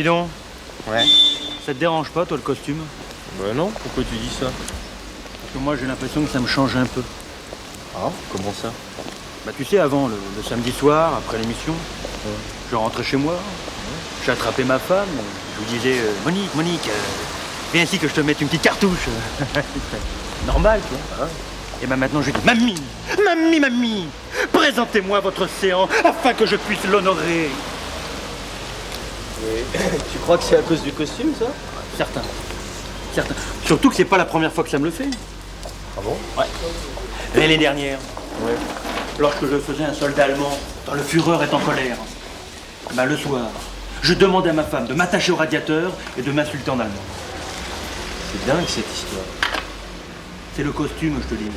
Dis donc, Ouais. ça te dérange pas, toi, le costume? Bah non, pourquoi tu dis ça? Parce que moi, j'ai l'impression que ça me change un peu. Ah, comment ça? Bah, tu sais, avant, le samedi soir, après l'émission, je rentrais chez moi, j'ai attrapé ma femme, je lui disais Monique, viens ici que je te mette une petite cartouche. Normal, tu vois. Et ben maintenant, je dis Mamie, présentez-moi votre océan afin que je puisse l'honorer. Et tu crois que c'est à cause du costume, ça? Certain. Surtout que c'est pas la première fois que ça me le fait. Ah bon? Ouais. L'année dernière, Ouais. lorsque je faisais un soldat allemand dans Le Führer est en colère, ben le soir, je demandais à ma femme de m'attacher au radiateur et de m'insulter en allemand. C'est dingue cette histoire. C'est le costume, je te dis.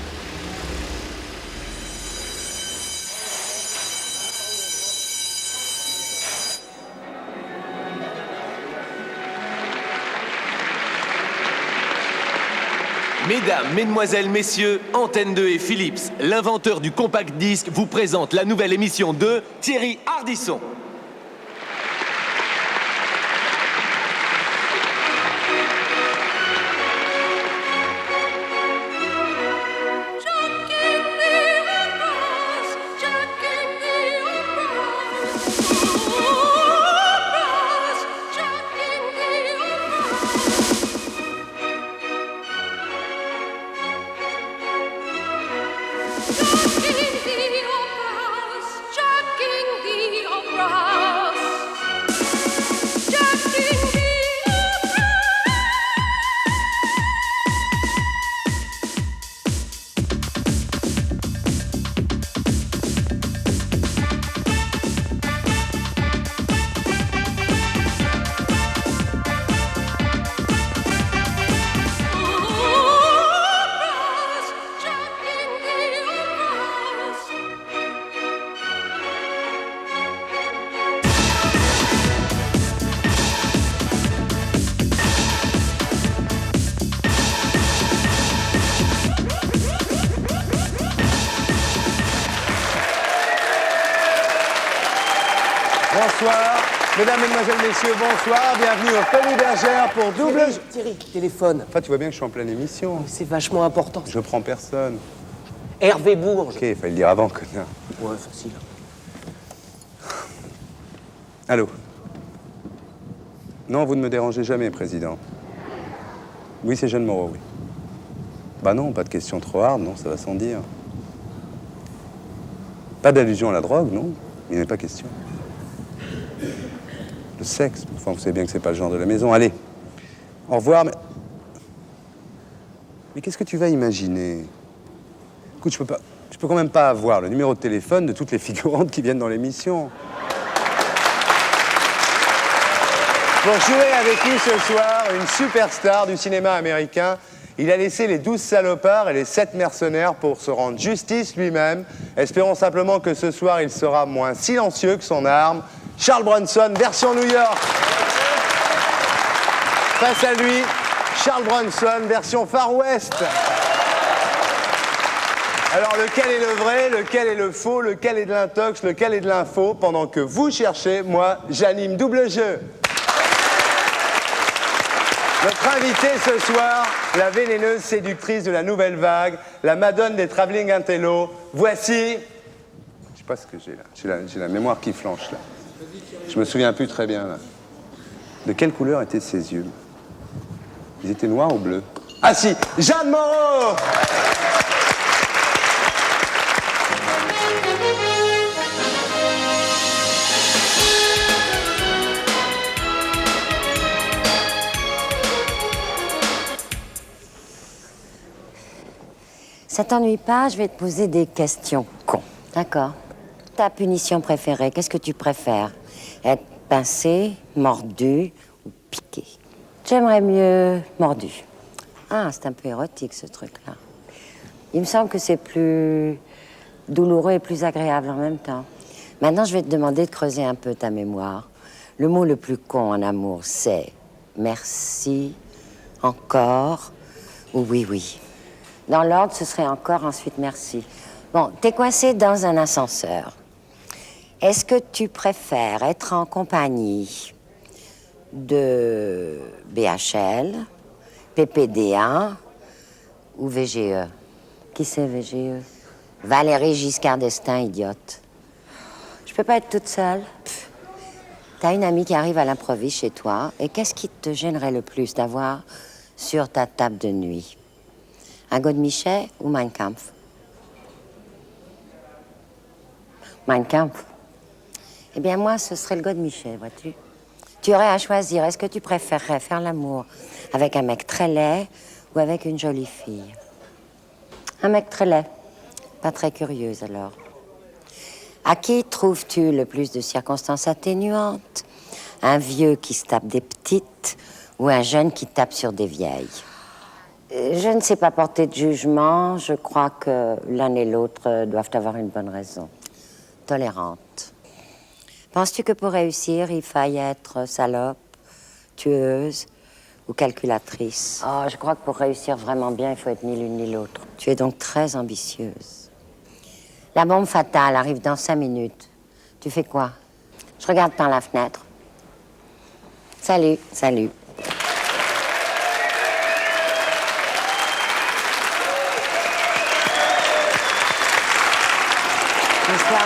Mesdames, Mesdemoiselles, Messieurs, Antenne 2 et Philips, l'inventeur du compact disque, vous présente la nouvelle émission de Thierry Ardisson. Bonsoir, mesdames, mesdemoiselles, messieurs, bonsoir. Bienvenue au Folies Bergère pour double... Thierry, téléphone. Enfin, tu vois bien que je suis en pleine émission. C'est vachement important. Je prends personne. Hervé Bourges. Ok, il fallait le dire avant, connard. Ouais, facile. Allô? Non, vous ne me dérangez jamais, président. Oui, c'est Jeanne Moreau, oui. Bah non, pas de question trop hard, non, ça va sans dire. Pas d'allusion à la drogue, non. Il n'est pas question. Le sexe, enfin, vous savez bien que c'est pas le genre de la maison. Allez, au revoir, mais qu'est-ce que tu vas imaginer? Écoute, je peux quand même pas avoir le numéro de téléphone de toutes les figurantes qui viennent dans l'émission. Pour jouer avec nous ce soir, une superstar du cinéma américain. Il a laissé les 12 salopards et les 7 mercenaires pour se rendre justice lui-même. Espérons simplement que ce soir, il sera moins silencieux que son arme. Charles Bronson, version New York. Face à lui, Charles Bronson, version Far West. Alors, lequel est le vrai, lequel est le faux, lequel est de l'intox, lequel est de l'info? Pendant que vous cherchez, moi, j'anime double jeu. Notre invitée ce soir, la vénéneuse séductrice de la nouvelle vague, la madone des travelling intello. Voici... Je sais pas ce que j'ai là. J'ai la mémoire qui flanche là. Je me souviens plus très bien là. De quelle couleur étaient ses yeux? Ils étaient noirs ou bleus? Ah si, Jeanne Moreau! Ça t'ennuie pas? Je vais te poser des questions cons. D'accord. Ta punition préférée, qu'est-ce que tu préfères? Être pincé, mordu ou piqué? J'aimerais mieux mordu. Ah, c'est un peu érotique ce truc-là. Il me semble que c'est plus douloureux et plus agréable en même temps. Maintenant, je vais te demander de creuser un peu ta mémoire. Le mot le plus con en amour, c'est merci, encore ou oui, oui. Dans l'ordre, ce serait encore, ensuite merci. Bon, t'es coincé dans un ascenseur. Est-ce que tu préfères être en compagnie de BHL, PPDA ou VGE. Qui c'est VGE? Valérie Giscard d'Estaing, idiote. Je peux pas être toute seule. T'as une amie qui arrive à l'improviste chez toi, et qu'est-ce qui te gênerait le plus d'avoir sur ta table de nuit? Un Godemichet ou Mein Kampf? Mein Kampf. Eh bien, moi, ce serait le Godemichet, vois-tu. Tu aurais à choisir. Est-ce que tu préférerais faire l'amour avec un mec très laid ou avec une jolie fille? Un mec très laid. Pas très curieuse, alors. À qui trouves-tu le plus de circonstances atténuantes? Un vieux qui se tape des petites ou un jeune qui tape sur des vieilles? Je ne sais pas porter de jugement. Je crois que l'un et l'autre doivent avoir une bonne raison. Tolérante. Penses-tu que pour réussir, il faille être salope, tueuse ou calculatrice? Oh, je crois que pour réussir vraiment bien, il faut être ni l'une ni l'autre. Tu es donc très ambitieuse. La bombe fatale arrive dans 5 minutes. Tu fais quoi? Je regarde par la fenêtre. Salut, salut. Bonsoir.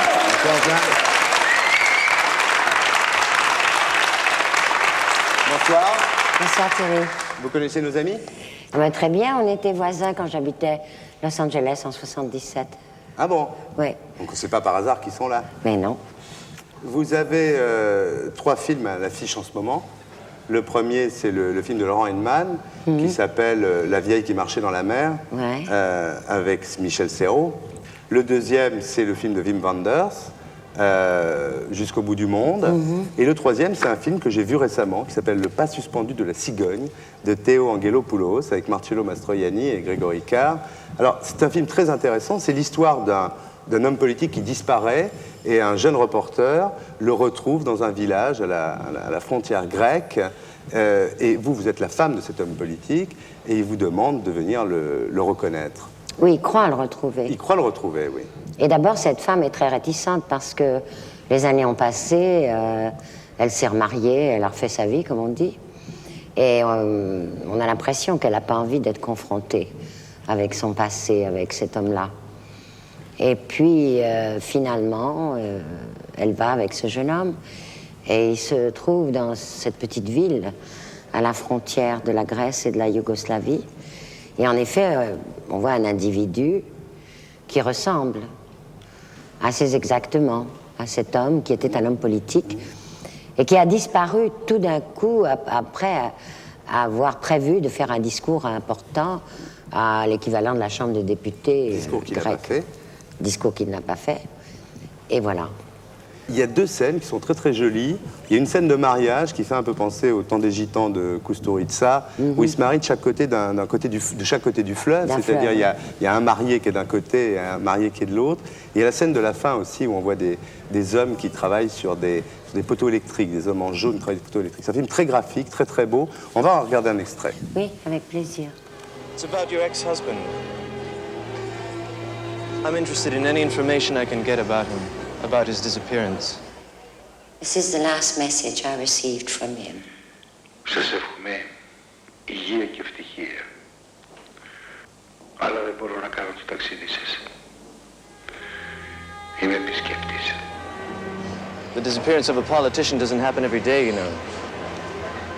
Bonsoir. Bonsoir Thierry. Vous connaissez nos amis? Ah ben, très bien, on était voisins quand j'habitais Los Angeles en 77. Ah bon? Oui, Donc c'est pas par hasard qu'ils sont là. mais non. Vous avez 3 films à l'affiche en ce moment. Le premier, c'est le film de Laurent Hinman, qui s'appelle La vieille qui marchait dans la mer, Ouais. avec Michel Serrault. Le deuxième, c'est le film de Wim Wenders, Jusqu'au bout du monde. Et le troisième, c'est un film que j'ai vu récemment, qui s'appelle Le pas suspendu de la cigogne, de Théo Angelopoulos, avec Marcello Mastroianni et Grégory Carr. Alors, c'est un film très intéressant. C'est l'histoire d'un homme politique qui disparaît, et un jeune reporter le retrouve dans un village à la frontière grecque. Et vous êtes la femme de cet homme politique, et il vous demande de venir le reconnaître. Oui, il croit le retrouver. Il croit le retrouver, oui. Et d'abord, cette femme est très réticente parce que les années ont passé, elle s'est remariée, elle a refait sa vie, comme on dit. Et on a l'impression qu'elle n'a pas envie d'être confrontée avec son passé, avec cet homme-là. Et puis, finalement, elle va avec ce jeune homme et il se trouve dans cette petite ville à la frontière de la Grèce et de la Yougoslavie. Et en effet, on voit un individu qui ressemble assez exactement à cet homme qui était un homme politique et qui a disparu tout d'un coup après avoir prévu de faire un discours important à l'équivalent de la Chambre des députés Discours qu'il n'a grecque. pas fait. Discours qu'il n'a pas fait. Et voilà. Il y a 2 scènes qui sont très très jolies. Il y a une scène de mariage qui fait un peu penser au Temps des Gitans de Kusturica, où ils se marient de chaque côté de chaque côté du fleuve. D'un C'est-à-dire fleuve. il y a un marié qui est d'un côté et un marié qui est de l'autre. Et il y a la scène de la fin aussi où on voit des hommes qui travaillent sur des poteaux électriques, des hommes en jaune qui travaillent sur des poteaux électriques. C'est un film très graphique, très très beau. On va en regarder un extrait. Oui, avec plaisir. It's about your ex-husband. I'm interested in any information I can get about him, about his disappearance. This is the last message I received from him. Σας εύχομαι υγεία και ευτυχία. Αλλά δεν μπορώ να κάνω το ταξίδι σας. Είμαι επισκέπτης. The disappearance of a politician doesn't happen every day, you know.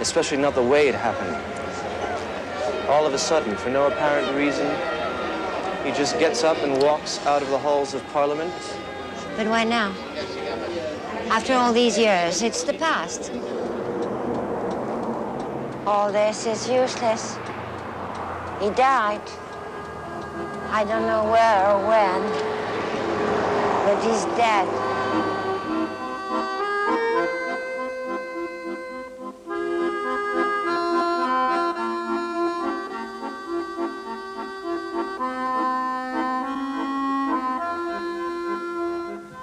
Especially not the way it happened. All of a sudden, for no apparent reason, he just gets up and walks out of the halls of Parliament. But why now? After all these years, it's the past. All this is useless. He died. I don't know where or when, but he's dead.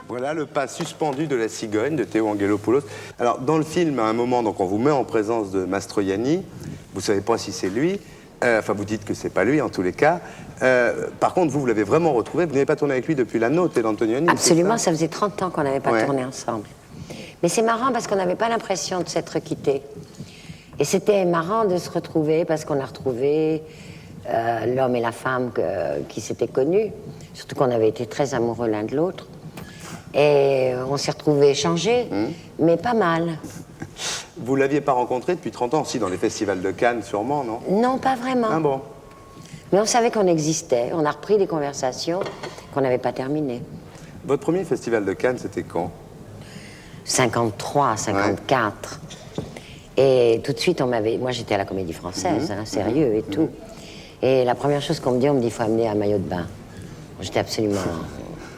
Voilà le pas suspendu de la cigogne de Théo Angelopoulos. Alors, dans le film, à un moment, donc, on vous met en présence de Mastroianni. Vous ne savez pas si c'est lui. Enfin, vous dites que c'est pas lui, en tous les cas. Par contre, vous l'avez vraiment retrouvé. Vous n'avez pas tourné avec lui depuis La Note et l'Antonioni. Absolument, ça faisait 30 ans qu'on n'avait pas Ouais. tourné ensemble. Mais c'est marrant parce qu'on n'avait pas l'impression de s'être quittés. Et c'était marrant de se retrouver parce qu'on a retrouvé l'homme et la femme qui s'étaient connus, surtout qu'on avait été très amoureux l'un de l'autre. Et on s'est retrouvés échangés, mais pas mal. Vous ne l'aviez pas rencontré depuis 30 ans, si, dans les festivals de Cannes, sûrement, non? Non, pas vraiment. Ah bon? Mais on savait qu'on existait. On a repris des conversations qu'on n'avait pas terminées. Votre premier festival de Cannes, c'était quand? 53, 54. Ouais. Et tout de suite, moi, j'étais à la Comédie Française, sérieux et tout. Et la première chose qu'on me dit, il faut amener un maillot de bain. J'étais absolument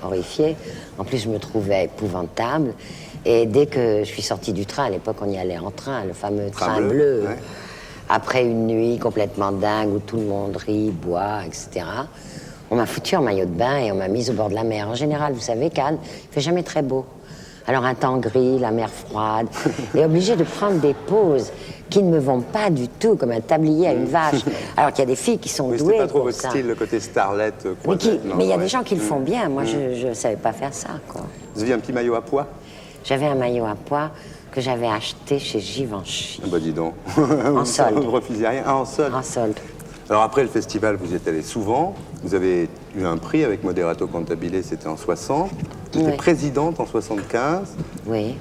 horrifiée. En plus, je me trouvais épouvantable. Et dès que je suis sortie du train, à l'époque, on y allait en train, le fameux train bleu. Ouais. Après une nuit complètement dingue où tout le monde rit, boit, etc., on m'a foutu en maillot de bain et on m'a mise au bord de la mer. En général, vous savez, Cannes, il fait jamais très beau. Alors un temps gris, la mer froide, et obligée de prendre des poses qui ne me vont pas du tout, comme un tablier à une vache. Alors qu'il y a des filles qui sont douées. C'était pas trop votre ça. style, le côté starlet, croisette. Mais il y a des gens qui le font bien. Moi, je savais pas faire ça, quoi. Vous aviez un petit maillot à pois? J'avais un maillot à pois que j'avais acheté chez Givenchy. Ah bah dis donc. En solde. Vous ne refusiez rien? Ah, en solde. En solde. Alors après le festival, vous y êtes allé souvent. Vous avez eu un prix avec Moderato Cantabile, c'était en 60. Vous étiez présidente en 75. Oui.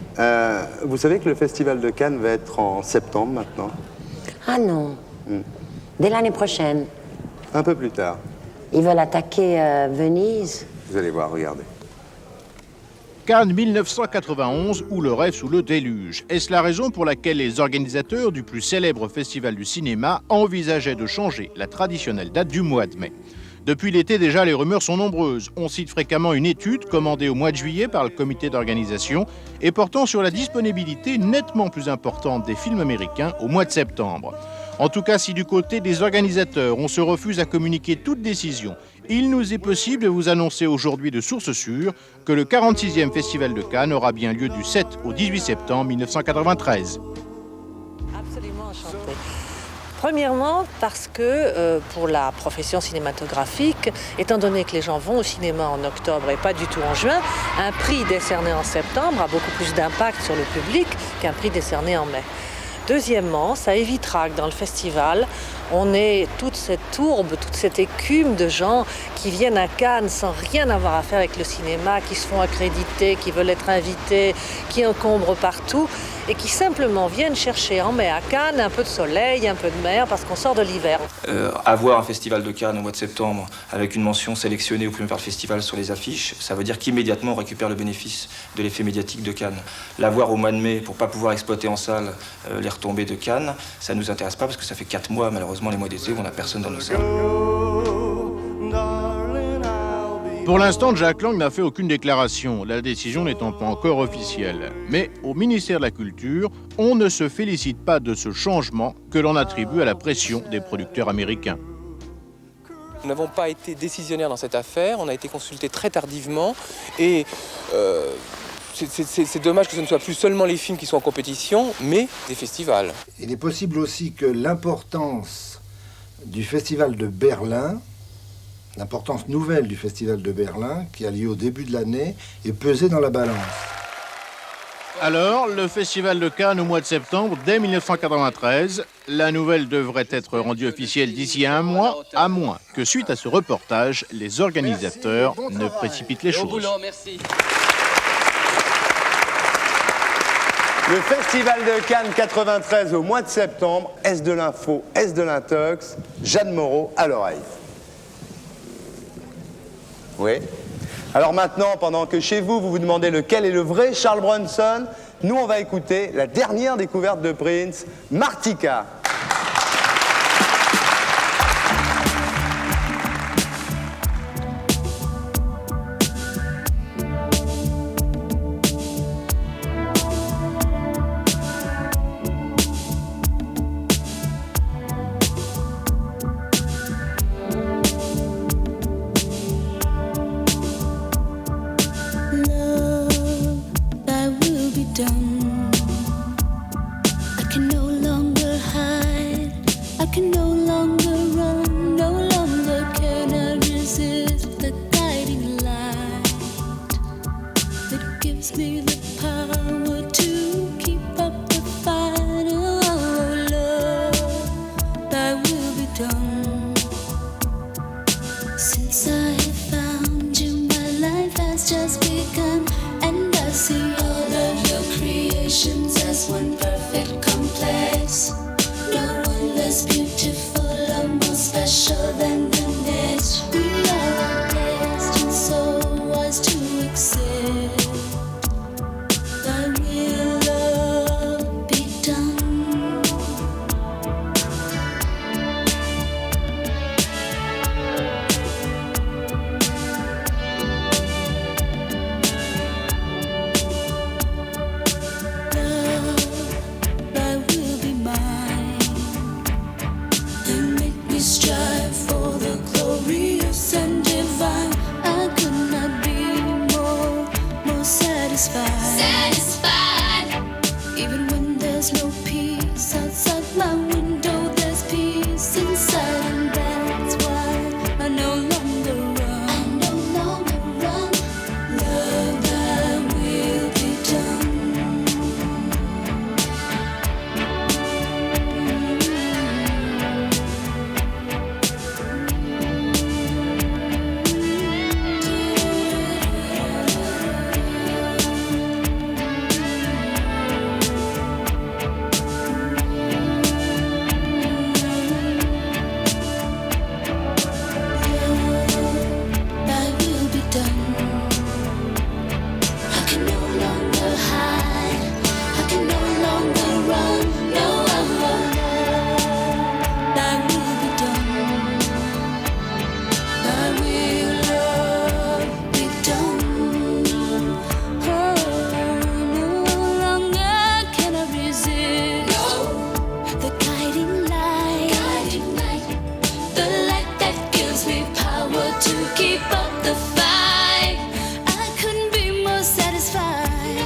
Vous savez que le festival de Cannes va être en septembre maintenant? Ah non. Dès l'année prochaine. Un peu plus tard. Ils veulent attaquer Venise. Vous allez voir, regardez. Cannes 1991 ou le rêve sous le déluge. Est-ce la raison pour laquelle les organisateurs du plus célèbre festival du cinéma envisageaient de changer la traditionnelle date du mois de mai? Depuis l'été déjà, les rumeurs sont nombreuses. On cite fréquemment une étude commandée au mois de juillet par le comité d'organisation et portant sur la disponibilité nettement plus importante des films américains au mois de septembre. En tout cas, si du côté des organisateurs, on se refuse à communiquer toute décision, il nous est possible de vous annoncer aujourd'hui de source sûre que le 46e Festival de Cannes aura bien lieu du 7 au 18 septembre 1993. Absolument enchantée. Premièrement, parce que pour la profession cinématographique, étant donné que les gens vont au cinéma en octobre et pas du tout en juin, un prix décerné en septembre a beaucoup plus d'impact sur le public qu'un prix décerné en mai. Deuxièmement, ça évitera que dans le festival, on ait toute cette tourbe, toute cette écume de gens qui viennent à Cannes sans rien avoir à faire avec le cinéma, qui se font accréditer, qui veulent être invités, qui encombrent partout et qui simplement viennent chercher en mai à Cannes un peu de soleil, un peu de mer parce qu'on sort de l'hiver. Avoir un festival de Cannes au mois de septembre avec une mention sélectionnée au premier part du festival sur les affiches, ça veut dire qu'immédiatement on récupère le bénéfice de l'effet médiatique de Cannes. L'avoir au mois de mai pour pas pouvoir exploiter en salle les retombées de Cannes, ça nous intéresse pas parce que ça fait 4 mois malheureusement les mois d'été où on n'a personne dans nos salles. Pour l'instant, Jack Lang n'a fait aucune déclaration, la décision n'étant pas encore officielle. Mais au ministère de la Culture, on ne se félicite pas de ce changement que l'on attribue à la pression des producteurs américains. Nous n'avons pas été décisionnaires dans cette affaire, on a été consultés très tardivement et c'est dommage que ce ne soit plus seulement les films qui sont en compétition, mais des festivals. Il est possible aussi que l'importance du Festival de Berlin, l'importance nouvelle du Festival de Berlin, qui a lieu au début de l'année, est pesée dans la balance. Alors, le Festival de Cannes au mois de septembre, dès 1993, la nouvelle devrait être rendue officielle d'ici à un mois, à moins que, suite à ce reportage, les organisateurs ne précipitent les choses. Au boulot, merci. Le Festival de Cannes 93 au mois de septembre, est-ce de l'info, est-ce de l'intox? Jeanne Moreau à l'oreille. Oui. Alors maintenant, pendant que chez vous, vous vous demandez lequel est le vrai Charles Bronson, nous, on va écouter la dernière découverte de Prince, Martika. Me the power to keep up the fight. Oh, love. has just begun, and I see all of your creations as one perfect complex. No one less beautiful or more special than the next. We are all destined, so wise to accept. Thy will, Lord, be done. Thy will be mine, and make me strive for the glorious and divine. I could not be more satisfied. Even when there's no peace outside my window, there's peace inside, and that's why I no longer run. I no longer run. Love, thy will be done. Thy will be done. I can no longer hide. I can no longer run. No, thy will be done. Thy will, Lord, be done. Oh, no longer can I resist the guiding light. The light that gives me power to keep up the fight. I couldn't be more satisfied.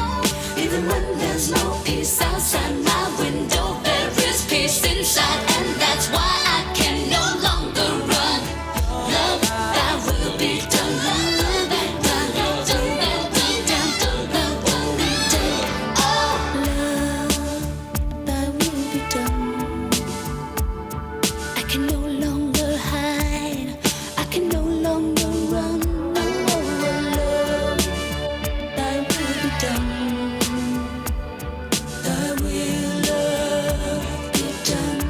Even when there's no peace outside my window, there is peace inside, and that's why I can no longer run. Love, thy will be done. Love, thy will be done. Oh, love, thy will be done. I can no longer hide. I can no longer run. Oh, love, thy will be done. Thy will, love, be done.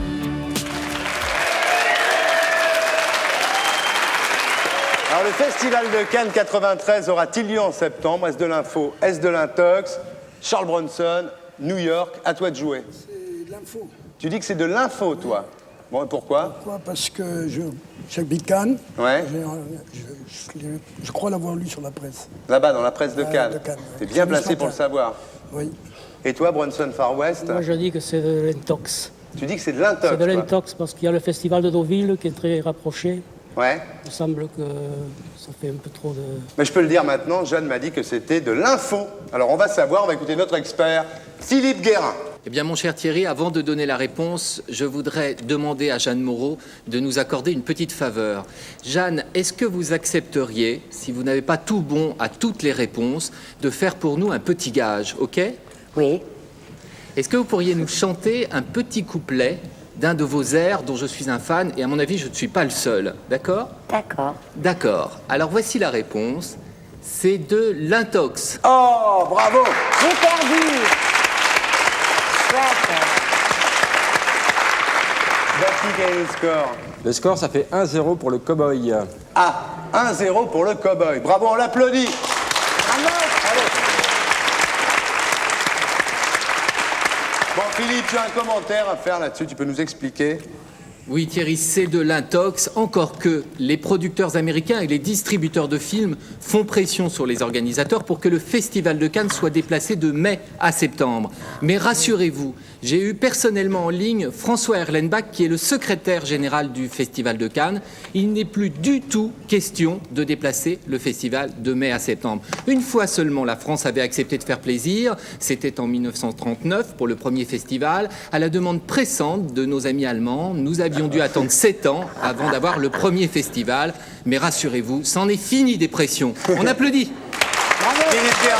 Alors le Festival de Cannes 93 aura-t-il lieu en septembre? Est-ce de l'info? Est-ce de l'intox? Charles Bronson, New York, à toi de jouer. C'est de l'info. Tu dis que c'est de l'info, toi. Bon, et pourquoi? Pourquoi? Parce que j'habite Cannes. Ouais. Je crois l'avoir lu sur la presse. Là-bas, dans la presse de Cannes. ouais. T'es bien C'est placé ce pour le matin. savoir. Oui. Et toi, Bronson Far West? Moi, je dis que c'est de l'intox. Tu dis que c'est de l'intox, C'est de toi. l'intox parce qu'il y a le festival de Deauville qui est très rapproché. Ouais. Il me semble que ça fait un peu trop de... Mais je peux le dire maintenant, Jeanne m'a dit que c'était de l'info. Alors on va savoir, on va écouter notre expert, Philippe Guérin. Eh bien, mon cher Thierry, avant de donner la réponse, je voudrais demander à Jeanne Moreau de nous accorder une petite faveur. Jeanne, est-ce que vous accepteriez, si vous n'avez pas tout bon à toutes les réponses, de faire pour nous un petit gage, ok? Oui. Est-ce que vous pourriez nous chanter un petit couplet d'un de vos airs dont je suis un fan, et à mon avis, je ne suis pas le seul, d'accord? D'accord. D'accord. Alors voici la réponse. C'est de l'intox. Oh, bravo! J'ai perdu. Chouette. Baptiste, quel est le score? Le score, ça fait 1-0 pour le cow-boy. Ah, 1-0 pour le cow-boy. Bravo, on l'applaudit. Bon, Philippe, tu as un commentaire à faire là-dessus, tu peux nous expliquer? Oui, Thierry, c'est de l'intox, encore que les producteurs américains et les distributeurs de films font pression sur les organisateurs pour que le Festival de Cannes soit déplacé de mai à septembre. Mais rassurez-vous, j'ai eu personnellement en ligne François Erlenbach, qui est le secrétaire général du Festival de Cannes. Il n'est plus du tout question de déplacer le festival de mai à septembre. Une fois seulement, la France avait accepté de faire plaisir. C'était en 1939 pour le premier festival. À la demande pressante de nos amis allemands, nous avions dû attendre 7 ans avant d'avoir le premier festival. Mais rassurez-vous, c'en est fini des pressions. On applaudit. Bravo. Philippe Guérin.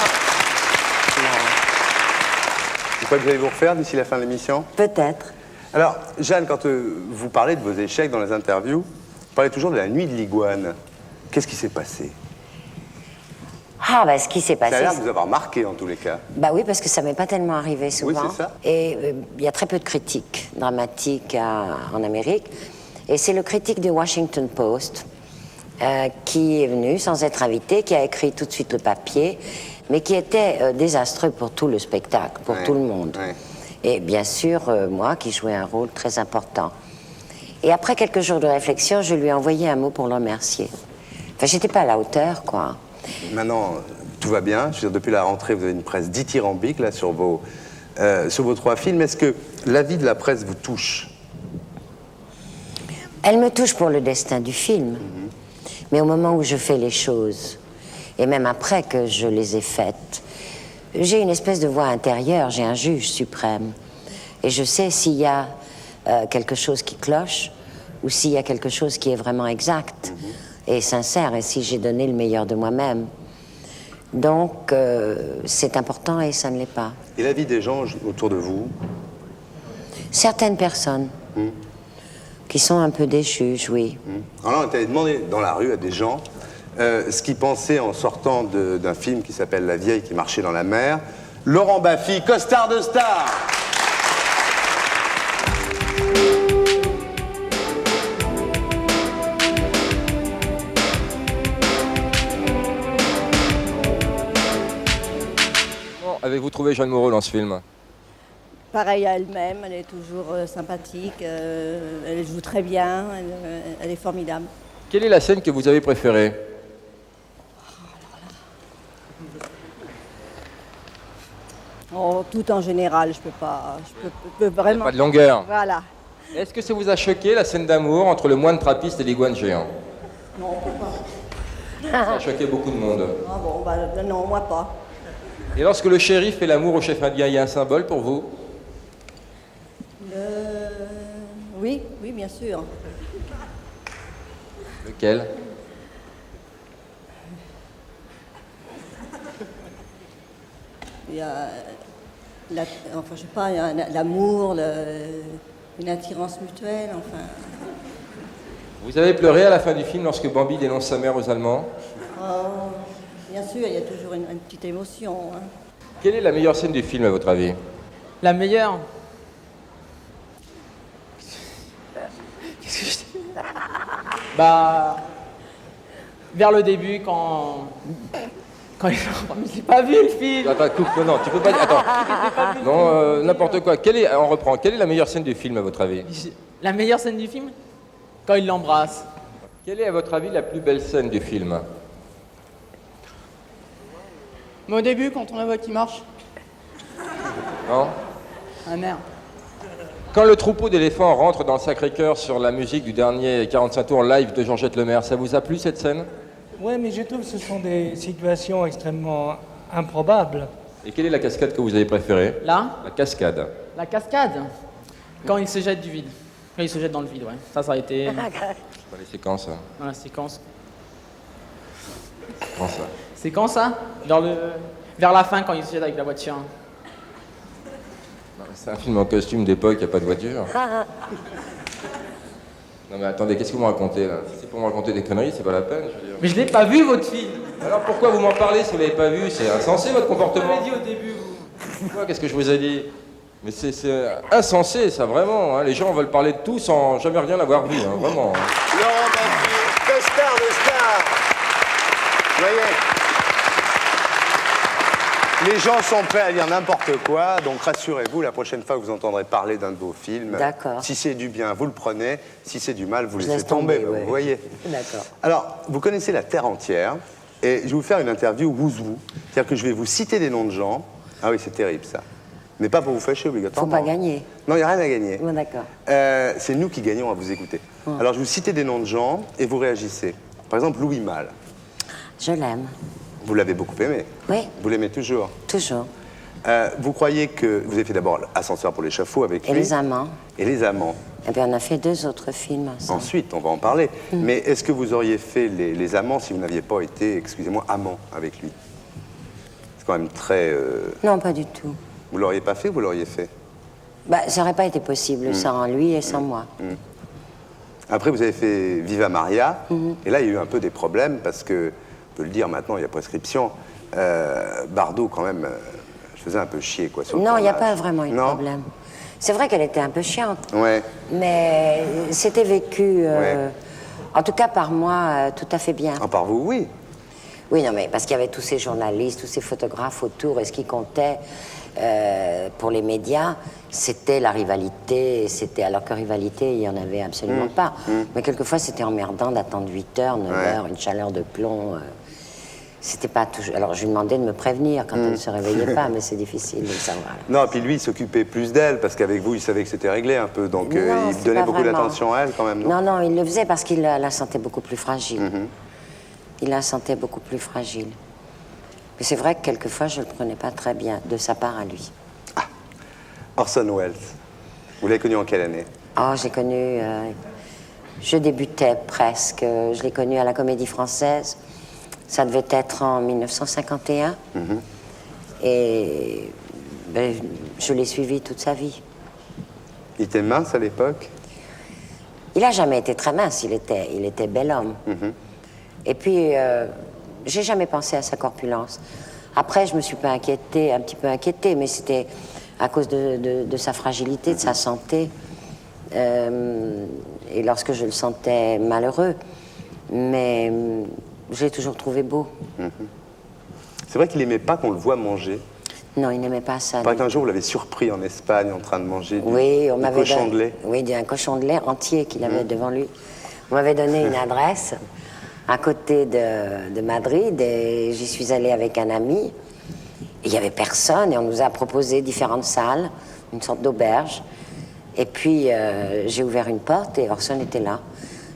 Vous croyez que vous allez vous refaire d'ici la fin de l'émission? Peut-être. Alors, Jeanne, quand vous parlez de vos échecs dans les interviews, vous parlez toujours de la nuit de l'iguane. Qu'est-ce qui s'est passé? Ah, bah, ce qui s'est Ça a passé... l'air de vous avoir marqué en tous les cas. Bah oui, parce que ça m'est pas tellement arrivé souvent. Oui, c'est ça. Et il y a très peu de critiques dramatiques en Amérique. Et c'est le critique du Washington Post qui est venu sans être invité, qui a écrit tout de suite le papier, mais qui était désastreux pour tout le spectacle, pour tout le monde. Et bien sûr, moi, qui jouais un rôle très important. Et après quelques jours de réflexion, je lui ai envoyé un mot pour le remercier. Enfin, j'étais pas à la hauteur, quoi. Maintenant, tout va bien. Je veux dire, depuis la rentrée, vous avez une presse dithyrambique là, sur vos 3 films. Est-ce que l'avis de la presse vous touche? Elle me touche pour le destin du film. Mais au moment où je fais les choses, et même après que je les ai faites, j'ai une espèce de voix intérieure, j'ai un juge suprême. Et je sais s'il y a quelque chose qui cloche ou s'il y a quelque chose qui est vraiment exact et sincère, et si j'ai donné le meilleur de moi-même. Donc, c'est important et ça ne l'est pas. Et l'avis des gens autour de vous? Certaines personnes qui sont un peu déchues, oui. Alors là, on t'avait demandé dans la rue à des gens ce qu'ils pensaient en sortant d'un film qui s'appelle La vieille qui marchait dans la mer. Laurent Baffy, costard de star. Comment avez-vous trouvé Jeanne Moreau dans ce film? Pareil à elle-même, elle est toujours sympathique, elle joue très bien, elle est formidable. Quelle est la scène que vous avez préférée? Oh, tout en général, je peux vraiment... Pas de longueur. Voilà. Est-ce que ça vous a choqué, la scène d'amour entre le moine trappiste et l'iguane géant? Non, on peut pas. Ça a choqué beaucoup de monde. Ah bon, bah non, moi pas. Et lorsque le shérif fait l'amour au chef indien, il y a un symbole pour vous? Oui, oui, bien sûr. Lequel? Il y a, enfin, je sais pas, il y a l'amour, une attirance mutuelle, enfin. Vous avez pleuré à la fin du film lorsque Bambi dénonce sa mère aux Allemands? Oh, bien sûr, il y a toujours une petite émotion. Hein. Quelle est la meilleure scène du film, à votre avis? La meilleure? Qu'est-ce que je dis? Bah... vers le début, quand il... J'ai pas vu le film. Attends, coupe, non, tu peux pas... Attends. Non, n'importe quoi. On reprend. Quelle est la meilleure scène du film, à votre avis? La meilleure scène du film? Quand il l'embrasse. Quelle est, à votre avis, la plus belle scène du film? Mais au début, quand on la voit qui marche. Non? Ah merde. Quand le troupeau d'éléphants rentre dans le Sacré-Cœur sur la musique du dernier 45 tours live de Georgette Lemaire, ça vous a plu, cette scène? Ouais, mais je trouve que ce sont des situations extrêmement improbables. Et quelle est la cascade que vous avez préférée? Là? La cascade. La cascade? Quand il se jette du vide. Quand il se jette dans le vide, ouais. Ça a été... Dans les séquences. Dans la séquence. Comment ça? C'est quand ça? Vers la fin, quand il se jette avec la voiture. C'est un film en costume d'époque, il n'y a pas de voiture. Non mais attendez, qu'est-ce que vous me racontez là? Si c'est pour me raconter des conneries, c'est pas la peine, je veux dire. Mais je l'ai pas vu, votre film. Alors pourquoi vous m'en parlez si vous l'avez pas vu? C'est insensé votre comportement. Vous l'avez dit au début, vous. Quoi, qu'est-ce que je vous ai dit? Mais c'est insensé, ça, vraiment. Hein. Les gens veulent parler de tout sans jamais rien avoir vu, hein, vraiment. Hein. Laurent Baffy, costard de star. Vous voyez, les gens sont prêts à dire n'importe quoi, donc rassurez-vous, la prochaine fois que vous entendrez parler d'un de vos films, si c'est du bien, vous le prenez, si c'est du mal, vous laissez tomber, ouais. Vous voyez. D'accord. Alors, vous connaissez la Terre entière, et je vais vous faire une interview wouzou, c'est-à-dire que je vais vous citer des noms de gens. Ah oui, c'est terrible ça. Mais pas pour vous fâcher obligatoirement. Faut pas gagner. Non, il n'y a rien à gagner. Bon, d'accord. C'est nous qui gagnons à vous écouter. Alors, je vais vous citer des noms de gens et vous réagissez. Par exemple, Louis Malle. Je l'aime. Vous l'avez beaucoup aimé. Oui. Vous l'aimez toujours. Toujours. Vous croyez que... Vous avez fait d'abord Ascenseur pour l'échafaud avec lui. Et Les Amants. Et Les Amants. Et bien, on a fait 2 autres films ensemble. Ensuite, on va en parler. Mais est-ce que vous auriez fait les Amants si vous n'aviez pas été, excusez-moi, amant avec lui? C'est quand même très... Non, pas du tout. Vous l'auriez pas fait ou vous l'auriez fait? Bah, ça n'aurait pas été possible sans lui et sans moi. Après, vous avez fait Viva Maria. Et là, il y a eu un peu des problèmes parce que, on peut le dire maintenant, il y a prescription. Bardot, quand même, je faisais un peu chier, quoi. Sur le Non, il n'y a tournage. pas vraiment eu de Non. problème. C'est vrai qu'elle était un peu chiante, Ouais. mais c'était vécu, Ouais. en tout cas par moi, tout à fait bien. Ah, par vous, oui. Oui, non, mais parce qu'il y avait tous ces journalistes, tous ces photographes autour, et ce qui comptait pour les médias, c'était la rivalité, alors que rivalité, il n'y en avait absolument pas. Mais quelquefois, c'était emmerdant d'attendre 8 heures, 9 heures, une chaleur de plomb. C'était pas toujours... Alors, je lui demandais de me prévenir quand elle ne se réveillait pas, mais c'est difficile de le savoir. Non, puis lui, il s'occupait plus d'elle, parce qu'avec vous, il savait que c'était réglé un peu, donc Non, il c'est donnait pas beaucoup vraiment. d'attention à elle, quand même, non? Non, non, il le faisait parce qu'il la sentait beaucoup plus fragile. Il la sentait beaucoup plus fragile. Mais c'est vrai que quelquefois, je ne le prenais pas très bien, de sa part à lui. Orson Welles, vous l'avez connu en quelle année? Oh, je l'ai connu... je débutais presque. Je l'ai connu à la Comédie Française. Ça devait être en 1951. Et ben, je l'ai suivi toute sa vie. Il était mince à l'époque? Il n'a jamais été très mince, il était bel homme. Et puis, j'ai jamais pensé à sa corpulence. Après, je me suis un petit peu inquiétée, mais c'était à cause de sa fragilité, de sa santé. Et lorsque je le sentais malheureux. Mais je l'ai toujours trouvé beau. C'est vrai qu'il n'aimait pas qu'on le voie manger. Non, il n'aimait pas ça. Il paraît qu'un jour, vous l'avez surpris en Espagne en train de manger du cochon de lait. Oui, un cochon de lait entier qu'il avait devant lui. On m'avait donné une adresse à côté de Madrid et j'y suis allée avec un ami. Et il n'y avait personne et on nous a proposé différentes salles, une sorte d'auberge. Et puis j'ai ouvert une porte et Orson était là.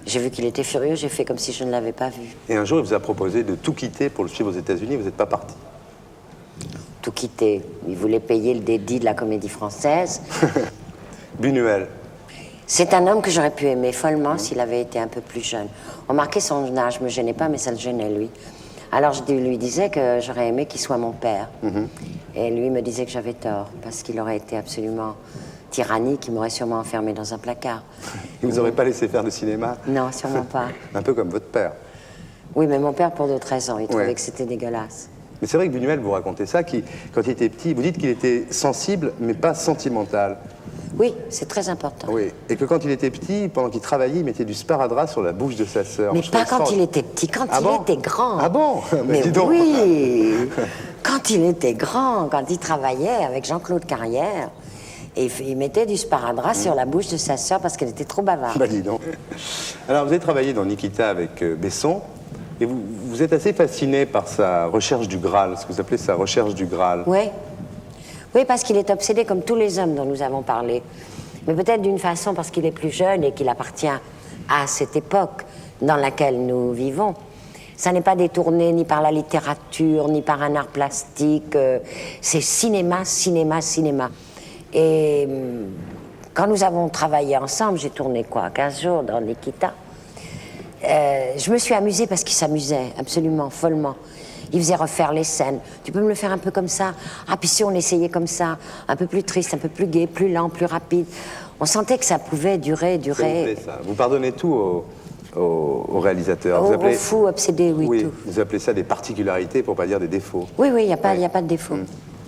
J'ai vu qu'il était furieux, j'ai fait comme si je ne l'avais pas vu. Et un jour, il vous a proposé de tout quitter pour le suivre aux États-Unis, vous n'êtes pas parti. Tout quitter. Il voulait payer le dédit de la Comédie Française. Buñuel. C'est un homme que j'aurais pu aimer follement s'il avait été un peu plus jeune. Remarquez, son âge me gênait pas, mais ça le gênait, lui. Alors je lui disais que j'aurais aimé qu'il soit mon père. Et lui me disait que j'avais tort, parce qu'il aurait été absolument tyrannique, il m'aurait sûrement enfermé dans un placard. Il vous aurait pas laissé faire de cinéma? Non, sûrement pas. Un peu comme votre père. Oui, mais mon père, pour d'autres raisons, il trouvait Ouais. que c'était dégueulasse. Mais c'est vrai que Buñuel, vous racontez ça, quand il était petit, vous dites qu'il était sensible, mais pas sentimental. Oui, c'est très important. Oui, et que quand il était petit, pendant qu'il travaillait, il mettait du sparadrap sur la bouche de sa sœur. Mais Je pas trouvais quand ça- il était petit, quand Ah il bon était grand. Ah bon? Mais dis donc. oui, quand il était grand, quand il travaillait avec Jean-Claude Carrière, et il mettait du sparadrap sur la bouche de sa sœur parce qu'elle était trop bavarde. Bah dis donc. Alors vous avez travaillé dans Nikita avec Besson, et vous êtes assez fasciné par sa recherche du Graal, ce que vous appelez sa recherche du Graal. Oui. Oui, parce qu'il est obsédé comme tous les hommes dont nous avons parlé. Mais peut-être d'une façon parce qu'il est plus jeune et qu'il appartient à cette époque dans laquelle nous vivons. Ça n'est pas détourné ni par la littérature, ni par un art plastique. C'est cinéma, cinéma, cinéma. Et quand nous avons travaillé ensemble, j'ai tourné 15 jours dans Nikita, je me suis amusée parce qu'il s'amusait absolument, follement. Il faisait refaire les scènes. Tu peux me le faire un peu comme ça? Ah, puis si on essayait comme ça, un peu plus triste, un peu plus gai, plus lent, plus rapide. On sentait que ça pouvait durer. Ça vous plaît, ça. Vous pardonnez tout au réalisateur. Vous Au fou, obsédé, oui, tout. Vous appelez ça des particularités pour pas dire des défauts. Oui, il n'y a pas de défaut.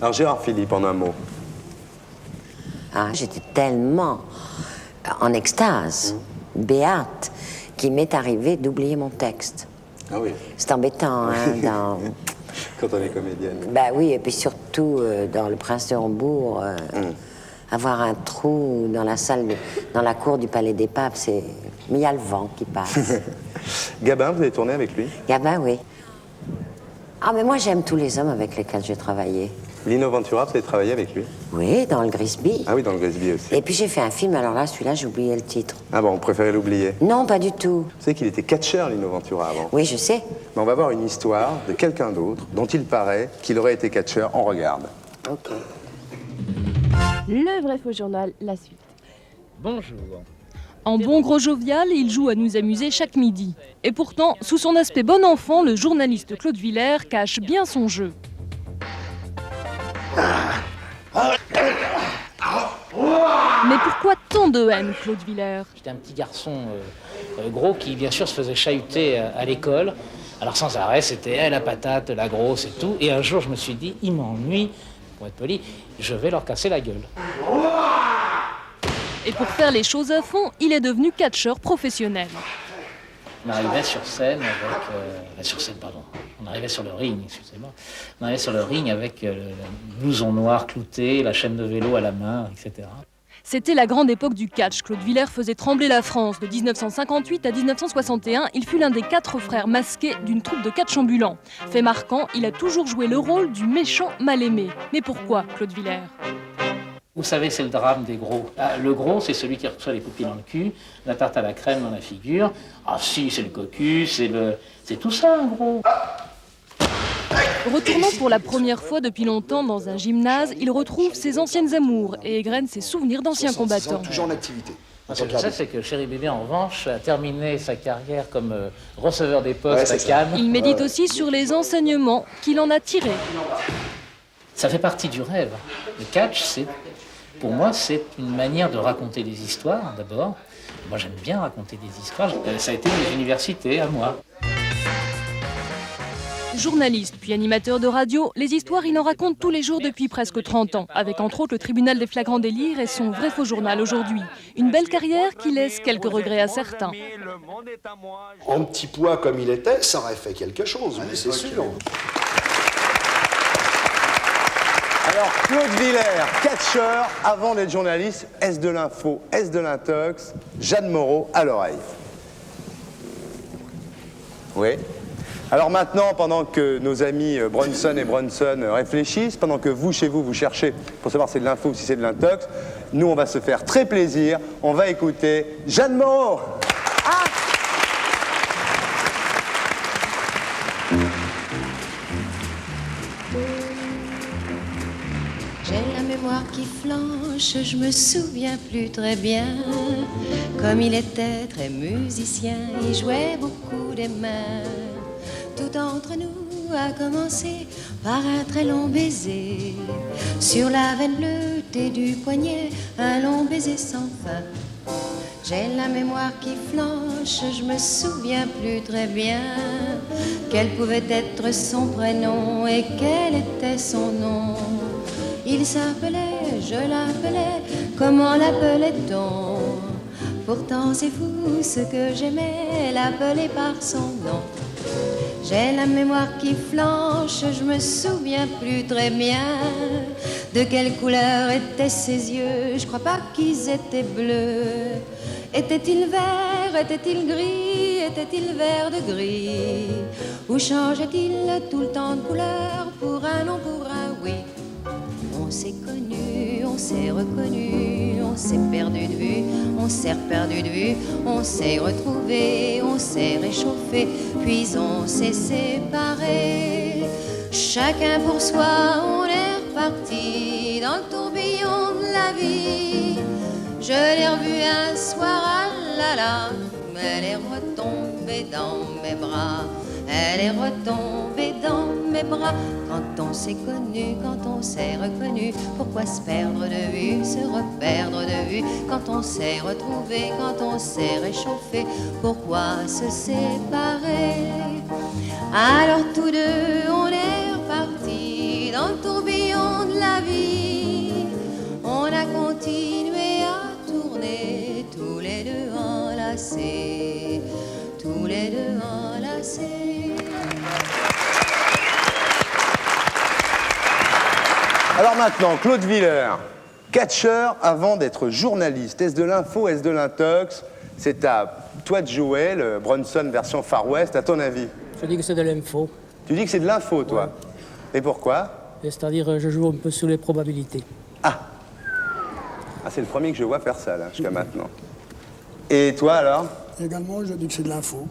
Alors Gérard Philippe, en un mot. Ah, j'étais tellement en extase, béate, qu'il m'est arrivé d'oublier mon texte. Ah oui. C'est embêtant, hein, Quand on est comédienne. Bah oui, et puis surtout dans Le Prince de Hambourg, avoir un trou dans la salle, dans la cour du Palais des Papes, c'est... Mais il y a le vent qui passe. Gabin, vous avez tourné avec lui? Gabin, oui. Ah, mais moi j'aime tous les hommes avec lesquels j'ai travaillé. Lino Ventura, vous avez travaillé avec lui? Oui, dans le Grisby. Ah oui, dans le Grisby aussi. Et puis j'ai fait un film, alors là, celui-là, j'ai oublié le titre. Ah bon, vous préférez l'oublier? Non, pas du tout. Vous savez qu'il était catcheur, Lino Ventura, avant? Oui, je sais. Mais on va voir une histoire de quelqu'un d'autre dont il paraît qu'il aurait été catcheur. On regarde. Ok. Le vrai faux journal, la suite. Bonjour. En bon gros jovial, il joue à nous amuser chaque midi. Et pourtant, sous son aspect bon enfant, le journaliste Claude Villers cache bien son jeu. Mais pourquoi tant de haine, Claude Villers? J'étais un petit garçon gros qui, bien sûr, se faisait chahuter à l'école. Alors sans arrêt, c'était la patate, la grosse et tout. Et un jour, je me suis dit, ils m'ennuient, pour être poli, je vais leur casser la gueule. Et pour faire les choses à fond, il est devenu catcheur professionnel. On arrivait sur scène avec... On arrivait sur le ring, excusez-moi. On arrivait sur le ring avec le blouson noir clouté, la chaîne de vélo à la main, etc. C'était la grande époque du catch. Claude Villers faisait trembler la France. De 1958 à 1961, il fut l'un des 4 frères masqués d'une troupe de catch ambulant. Fait marquant, il a toujours joué le rôle du méchant mal aimé. Mais pourquoi Claude Villers ? Vous savez, c'est le drame des gros. Le gros, c'est celui qui reçoit les coupilles dans le cul, la tarte à la crème dans la figure. Ah si, c'est le cocu, c'est tout ça, un gros. Retournant pour la première fois depuis longtemps dans un gymnase, il retrouve ses anciennes amours et égrène ses souvenirs d'anciens combattants. Toujours en activité. Ce que je sais, c'est que Chéri Bébé, en revanche, a terminé sa carrière comme receveur des postes à Cannes. Il médite aussi sur les enseignements qu'il en a tirés. Ça fait partie du rêve. Le catch, pour moi, c'est une manière de raconter des histoires, d'abord. Moi, j'aime bien raconter des histoires. Ça a été mes universités, à moi. Journaliste puis animateur de radio, les histoires il en raconte tous les jours depuis presque 30 ans, avec entre autres le tribunal des flagrants délires et son vrai faux journal aujourd'hui. Une belle carrière qui laisse quelques regrets à certains. En petit poids comme il était, ça aurait fait quelque chose, oui, c'est sûr. Alors, Claude Villers, catcheur, avant d'être journaliste, est-ce de l'info, est-ce de l'intox? Jeanne Moreau à l'oreille. Oui. Alors maintenant, pendant que nos amis Bronson et Bronson réfléchissent, pendant que vous, chez vous, vous cherchez pour savoir si c'est de l'info ou si c'est de l'intox, nous, on va se faire très plaisir. On va écouter Jeanne Moreau. J'ai la mémoire qui flanche, je me souviens plus très bien. Comme il était très musicien, il jouait beaucoup des mains. Tout entre nous a commencé par un très long baiser. Sur la veine bleutée du poignet, un long baiser sans fin. J'ai la mémoire qui flanche, je me souviens plus très bien. Quel pouvait être son prénom et quel était son nom. Il s'appelait, je l'appelais, comment l'appelait-on? Pourtant c'est fou ce que j'aimais, l'appeler par son nom. J'ai la mémoire qui flanche, je me souviens plus très bien de quelle couleur étaient ses yeux, je crois pas qu'ils étaient bleus. Était-il vert, était-il gris, était-il vert de gris? Ou changeait-il tout le temps de couleur pour un non, pour un oui? On s'est connus, on s'est reconnus, on s'est perdu de vue, on s'est perdu de vue, on s'est retrouvés, on s'est réchauffé, puis on s'est séparés. Chacun pour soi, on est reparti dans le tourbillon de la vie. Je l'ai revue un soir, ah là là, elle est retombée dans mes bras. Elle est retombée dans mes bras. Quand on s'est connu, quand on s'est reconnu, pourquoi se perdre de vue, se reperdre de vue? Quand on s'est retrouvé, quand on s'est réchauffé, pourquoi se séparer? Alors tous deux, on est repartis dans le tourbillon de la vie. On a continué à tourner, tous les deux enlacés, tous les deux enlacés. Alors maintenant, Claude Villers, catcheur avant d'être journaliste. Est-ce de l'info, est-ce de l'intox? C'est à toi de jouer, le Bronson version Far West, à ton avis? Je dis que c'est de l'info. Tu dis que c'est de l'info, toi? Ouais. Et pourquoi? C'est-à-dire, je joue un peu sur les probabilités. Ah, c'est le premier que je vois faire ça, là, jusqu'à maintenant. Et toi, alors? Également, je dis que c'est de l'info.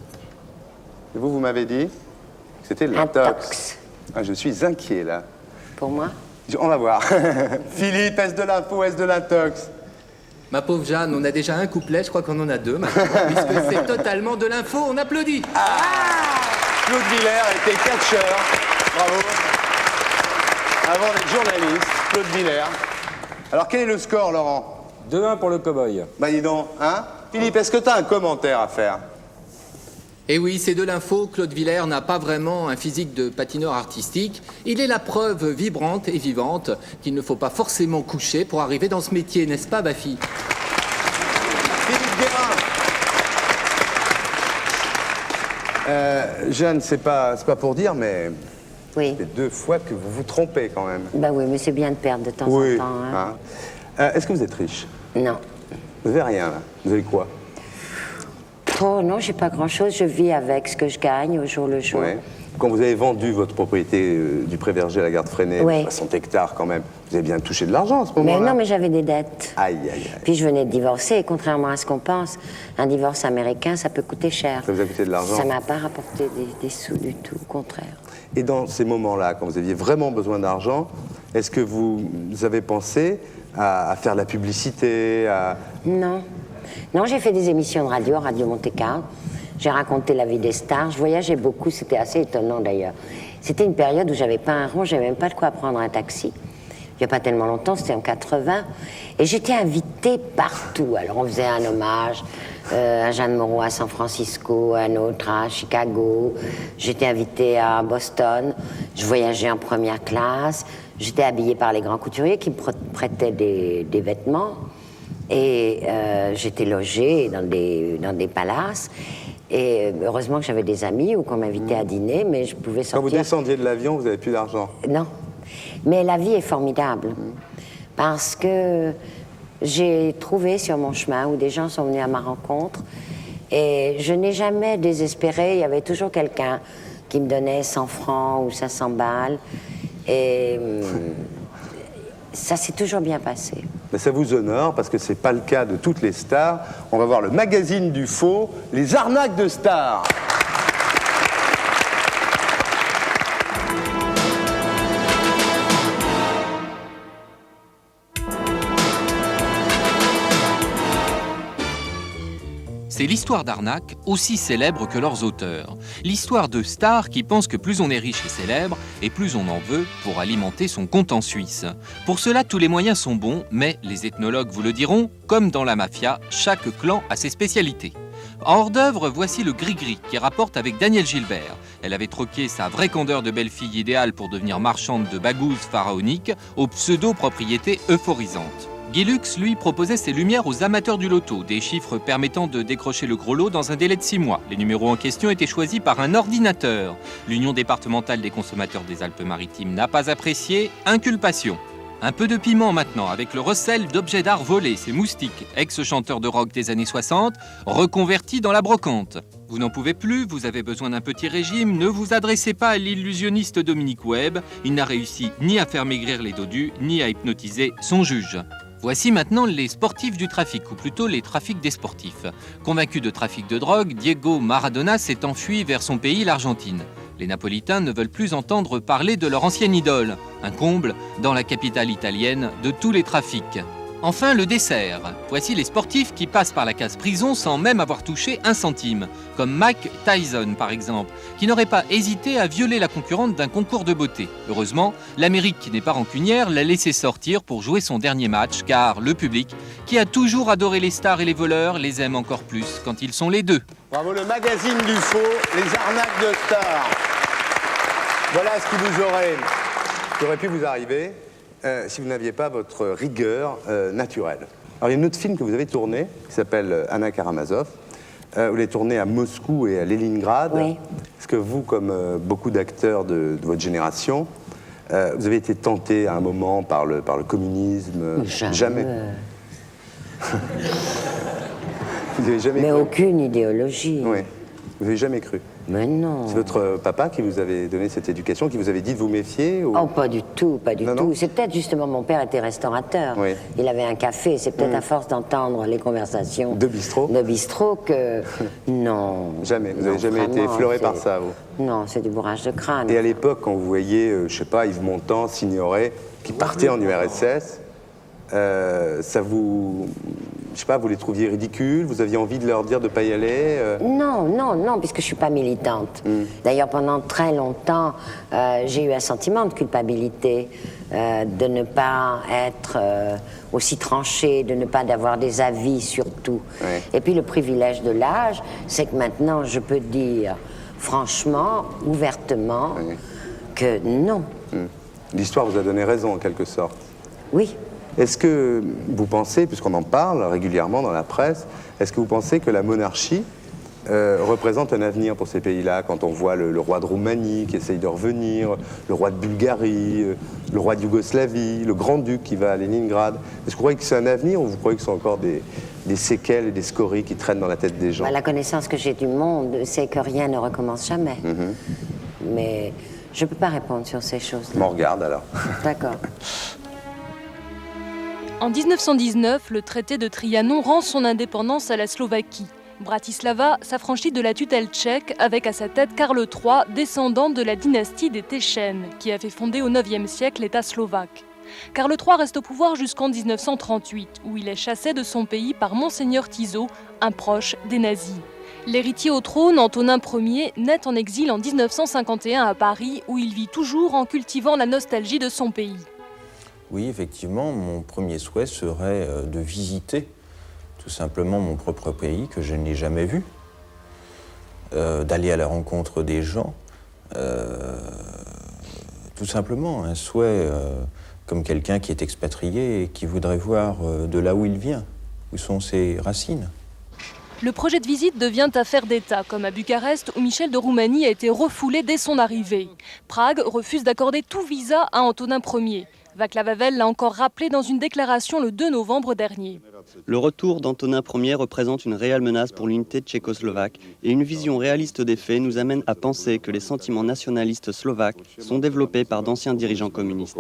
Et vous m'avez dit que c'était de l'intox. Ah, je suis inquiet, là. Pour moi? On va voir. Philippe, est-ce de l'info, est-ce de l'intox? Ma pauvre Jeanne, on a déjà un couplet, je crois qu'on en a deux maintenant, puisque c'est totalement de l'info, on applaudit. Claude Villers était catcheur, bravo. Avant d'être journaliste, Claude Villers. Alors quel est le score, Laurent? 2-1 pour le cow-boy. Bah dis donc, hein? Philippe, est-ce que tu as un commentaire à faire? Et oui, c'est de l'info, Claude Villers n'a pas vraiment un physique de patineur artistique. Il est la preuve vibrante et vivante qu'il ne faut pas forcément coucher pour arriver dans ce métier, n'est-ce pas, Bafi? Philippe Guérin. Jeanne, c'est pas pour dire, mais oui. C'est 2 fois que vous vous trompez quand même. Ben oui, mais c'est bien de perdre de temps oui. en temps. Hein. Est-ce que vous êtes riche? Non. Vous avez rien, là? Vous avez quoi? Oh non, j'ai pas grand-chose. Je vis avec ce que je gagne au jour le jour. Ouais. Quand vous avez vendu votre propriété du Pré-Verger à la Garde-Freinet, ouais. 60 hectares quand même, vous avez bien touché de l'argent à ce moment-là? Mais non, mais j'avais des dettes. Aïe, aïe, aïe. Puis je venais de divorcer, et contrairement à ce qu'on pense, un divorce américain, ça peut coûter cher. Ça vous a coûté de l'argent? Ça m'a pas rapporté des sous du tout, au contraire. Et dans ces moments-là, quand vous aviez vraiment besoin d'argent, est-ce que vous avez pensé à faire de la publicité, à... Non. Non, j'ai fait des émissions de radio, Radio Monte-Carlo. J'ai raconté la vie des stars. Je voyageais beaucoup, c'était assez étonnant d'ailleurs. C'était une période où j'avais pas un rond, j'avais même pas de quoi prendre un taxi. Il n'y a pas tellement longtemps, c'était en 80. Et j'étais invitée partout. Alors on faisait un hommage à Jeanne Moreau à San Francisco, un autre à Chicago. J'étais invitée à Boston. Je voyageais en première classe. J'étais habillée par les grands couturiers qui me prêtaient des vêtements. Et j'étais logée dans des palaces. Et heureusement que j'avais des amis ou qu'on m'invitait à dîner, mais je pouvais sortir... Quand vous descendiez de l'avion, vous n'avez plus d'argent? Non. Mais la vie est formidable. Parce que j'ai trouvé sur mon chemin où des gens sont venus à ma rencontre. Et je n'ai jamais désespéré. Il y avait toujours quelqu'un qui me donnait 100 francs ou 500 balles. Et... ça s'est toujours bien passé. Mais ça vous honore, parce que c'est pas le cas de toutes les stars. On va voir le magazine du faux, les arnaques de stars. C'est l'histoire d'arnaques aussi célèbre que leurs auteurs. L'histoire de stars qui pensent que plus on est riche et célèbre, et plus on en veut pour alimenter son compte en Suisse. Pour cela, tous les moyens sont bons, mais les ethnologues vous le diront, comme dans la mafia, chaque clan a ses spécialités. En hors d'œuvre, voici le Gris-Gris qui rapporte avec Danielle Gilbert. Elle avait troqué sa vraie candeur de belle-fille idéale pour devenir marchande de bagouses pharaoniques aux pseudo-propriétés euphorisantes. Guilux, lui, proposait ses lumières aux amateurs du loto, des chiffres permettant de décrocher le gros lot dans un délai de 6 mois. Les numéros en question étaient choisis par un ordinateur. L'Union départementale des consommateurs des Alpes-Maritimes n'a pas apprécié, inculpation. Un peu de piment maintenant, avec le recel d'objets d'art volés, c'est Moustique, ex-chanteur de rock des années 60, reconverti dans la brocante. Vous n'en pouvez plus, vous avez besoin d'un petit régime, ne vous adressez pas à l'illusionniste Dominique Webb, il n'a réussi ni à faire maigrir les dodus, ni à hypnotiser son juge. Voici maintenant les sportifs du trafic, ou plutôt les trafics des sportifs. Convaincu de trafic de drogue, Diego Maradona s'est enfui vers son pays, l'Argentine. Les Napolitains ne veulent plus entendre parler de leur ancienne idole. Un comble dans la capitale italienne de tous les trafics. Enfin, le dessert. Voici les sportifs qui passent par la case prison sans même avoir touché un centime. Comme Mike Tyson, par exemple, qui n'aurait pas hésité à violer la concurrente d'un concours de beauté. Heureusement, l'Amérique, qui n'est pas rancunière, l'a laissé sortir pour jouer son dernier match, car le public, qui a toujours adoré les stars et les voleurs, les aime encore plus quand ils sont les deux. Bravo, le magazine du faux, les arnaques de stars. Voilà ce qui aurait pu vous arriver si vous n'aviez pas votre rigueur naturelle. Alors, il y a un autre film que vous avez tourné, qui s'appelle Anna Karamazov. Vous l'avez tourné à Moscou et à Leningrad. Oui. Est-ce que vous, comme beaucoup d'acteurs de votre génération, vous avez été tenté à un moment par le communisme? Jamais. Vous n'avez jamais Mais cru? aucune idéologie. Oui. Vous n'avez jamais cru? Mais non. C'est votre papa qui vous avait donné cette éducation, qui vous avait dit de vous méfier ou... Oh, pas du tout, pas du Non, tout. non. C'est peut-être justement, mon père était restaurateur. Oui. Il avait un café. C'est peut-être à force d'entendre les conversations De bistrot que... Non. Jamais. Vous n'avez Non, jamais été vraiment, effleuré c'est- par ça, vous? Non, c'est du bourrage de crâne. Et à l'époque, quand vous voyez, je sais pas, Yves Montand, Signoret, qui partaient en URSS, ça vous je sais pas, vous les trouviez ridicules, vous aviez envie de leur dire de ne pas y aller Non, puisque je suis pas militante. D'ailleurs, pendant très longtemps, j'ai eu un sentiment de culpabilité, de ne pas être aussi tranchée, de ne pas avoir des avis sur tout. Ouais. Et puis le privilège de l'âge, c'est que maintenant, je peux dire franchement, ouvertement, que non. L'histoire vous a donné raison, en quelque sorte. Oui. Est-ce que vous pensez, puisqu'on en parle régulièrement dans la presse, est-ce que vous pensez que la monarchie représente un avenir pour ces pays-là, quand on voit le roi de Roumanie qui essaye de revenir, le roi de Bulgarie, le roi de Yougoslavie, le grand-duc qui va à Leningrad? Est-ce que vous croyez que c'est un avenir ou vous croyez que ce sont encore des séquelles et des scories qui traînent dans la tête des gens? La connaissance que j'ai du monde, c'est que rien ne recommence jamais. Mais je ne peux pas répondre sur ces choses-là. Je m'en regarde alors. D'accord. En 1919, le traité de Trianon rend son indépendance à la Slovaquie. Bratislava s'affranchit de la tutelle tchèque avec à sa tête Karl III, descendant de la dynastie des Téchènes, qui avait fondé au IXe siècle l'État slovaque. Karl III reste au pouvoir jusqu'en 1938, où il est chassé de son pays par Monseigneur Tizot, un proche des nazis. L'héritier au trône, Antonin Ier, naît en exil en 1951 à Paris, où il vit toujours en cultivant la nostalgie de son pays. Oui, effectivement, mon premier souhait serait de visiter tout simplement mon propre pays que je n'ai jamais vu, d'aller à la rencontre des gens, tout simplement un souhait comme quelqu'un qui est expatrié et qui voudrait voir de là où il vient, où sont ses racines. Le projet de visite devient affaire d'État, comme à Bucarest où Michel de Roumanie a été refoulé dès son arrivée. Prague refuse d'accorder tout visa à Antonin Ier. Václav Havel l'a encore rappelé dans une déclaration le 2 novembre dernier. Le retour d'Antonin Ier représente une réelle menace pour l'unité tchécoslovaque et une vision réaliste des faits nous amène à penser que les sentiments nationalistes slovaques sont développés par d'anciens dirigeants communistes.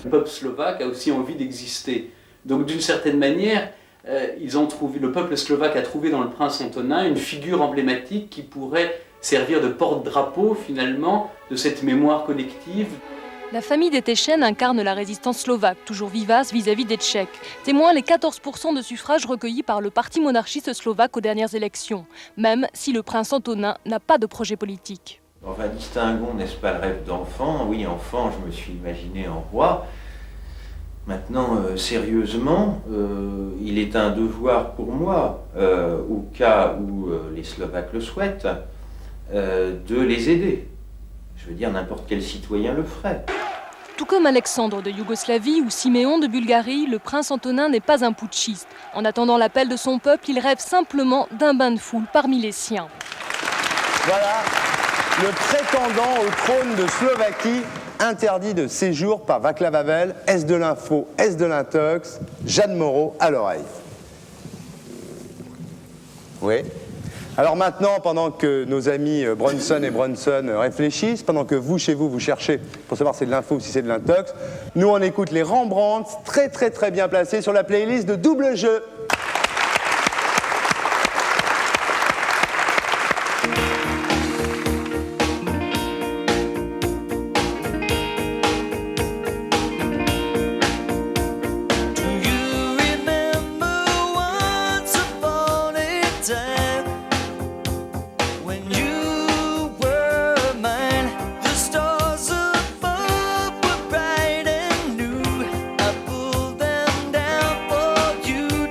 Le peuple slovaque a aussi envie d'exister. Donc d'une certaine manière, le peuple slovaque a trouvé dans le prince Antonin une figure emblématique qui pourrait servir de porte-drapeau finalement de cette mémoire collective. La famille des Téchènes incarne la résistance slovaque, toujours vivace vis-à-vis des Tchèques. Témoin les 14% de suffrages recueillis par le parti monarchiste slovaque aux dernières élections, même si le prince Antonin n'a pas de projet politique. Enfin, distinguons, n'est-ce pas, le rêve d'enfant? Oui, enfant, je me suis imaginé en roi. Maintenant, sérieusement, il est un devoir pour moi, au cas où les Slovaques le souhaitent, de les aider. Je veux dire, n'importe quel citoyen le ferait. Tout comme Alexandre de Yougoslavie ou Siméon de Bulgarie, le prince Antonin n'est pas un putschiste. En attendant l'appel de son peuple, il rêve simplement d'un bain de foule parmi les siens. Voilà, le prétendant au trône de Slovaquie, interdit de séjour par Václav Havel. Est-ce de l'info, est-ce de l'intox? Jeanne Moreau à l'oreille. Oui. Alors maintenant, pendant que nos amis Bronson et Bronson réfléchissent, pendant que vous, chez vous, vous cherchez pour savoir si c'est de l'info ou si c'est de l'intox, nous, on écoute les Rembrandts, très très très bien placés sur la playlist de Double Jeu.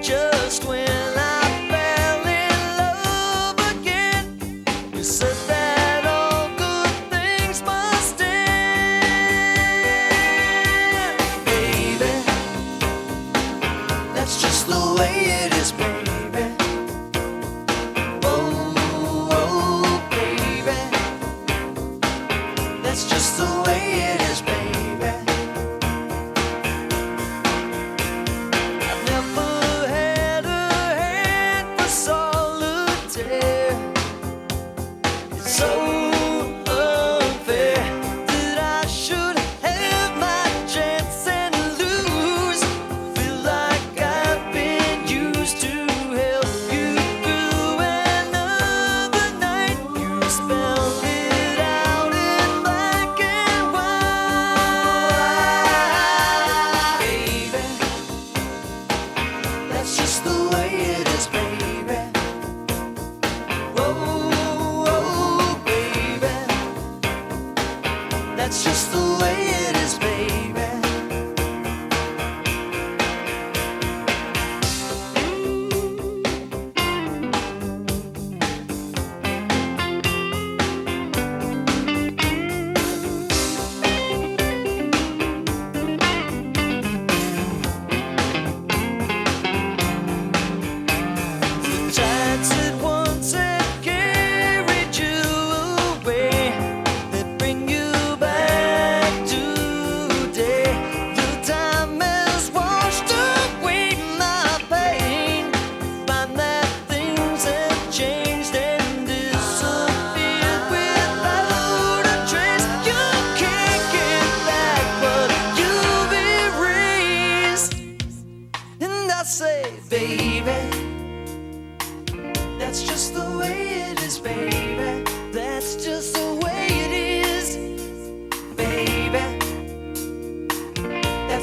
Just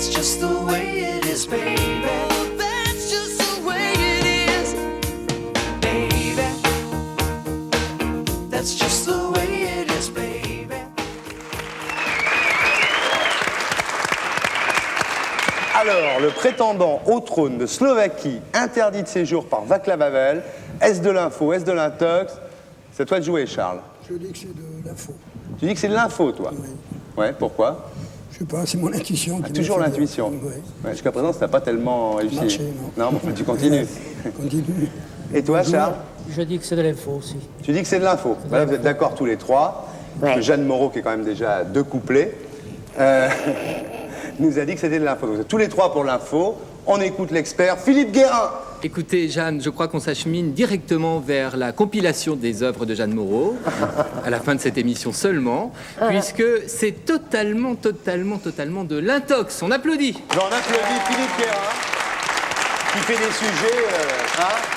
That's just the way it is, baby. That's just the way it is, baby. That's just the way it is, baby. Alors, le prétendant au trône de Slovaquie, interdit de séjour par Václav Havel, est-ce de l'info, est-ce de l'intox? C'est à toi de jouer, Charles. Je dis que c'est de l'info. Tu dis que c'est de l'info, toi? Oui. Ouais, pourquoi? Je sais pas, c'est mon intuition. Ah, toujours l'intuition. Ouais, jusqu'à présent, ça n'a pas tellement réussi. Marché, non. Non, mais tu continues. Continue. Et toi, Charles? Je dis que c'est de l'info aussi. Tu dis que c'est de l'info. Voilà, vous êtes d'accord tous les trois. Parce que Jeanne Moreau, qui est quand même déjà à 2 couplets, nous a dit que c'était de l'info. Donc, vous êtes tous les trois pour l'info. On écoute l'expert Philippe Guérin. Écoutez, Jeanne, je crois qu'on s'achemine directement vers la compilation des œuvres de Jeanne Moreau, à la fin de cette émission seulement, puisque c'est totalement de l'intox. On applaudit. On applaudit Philippe Guérin, qui fait des sujets,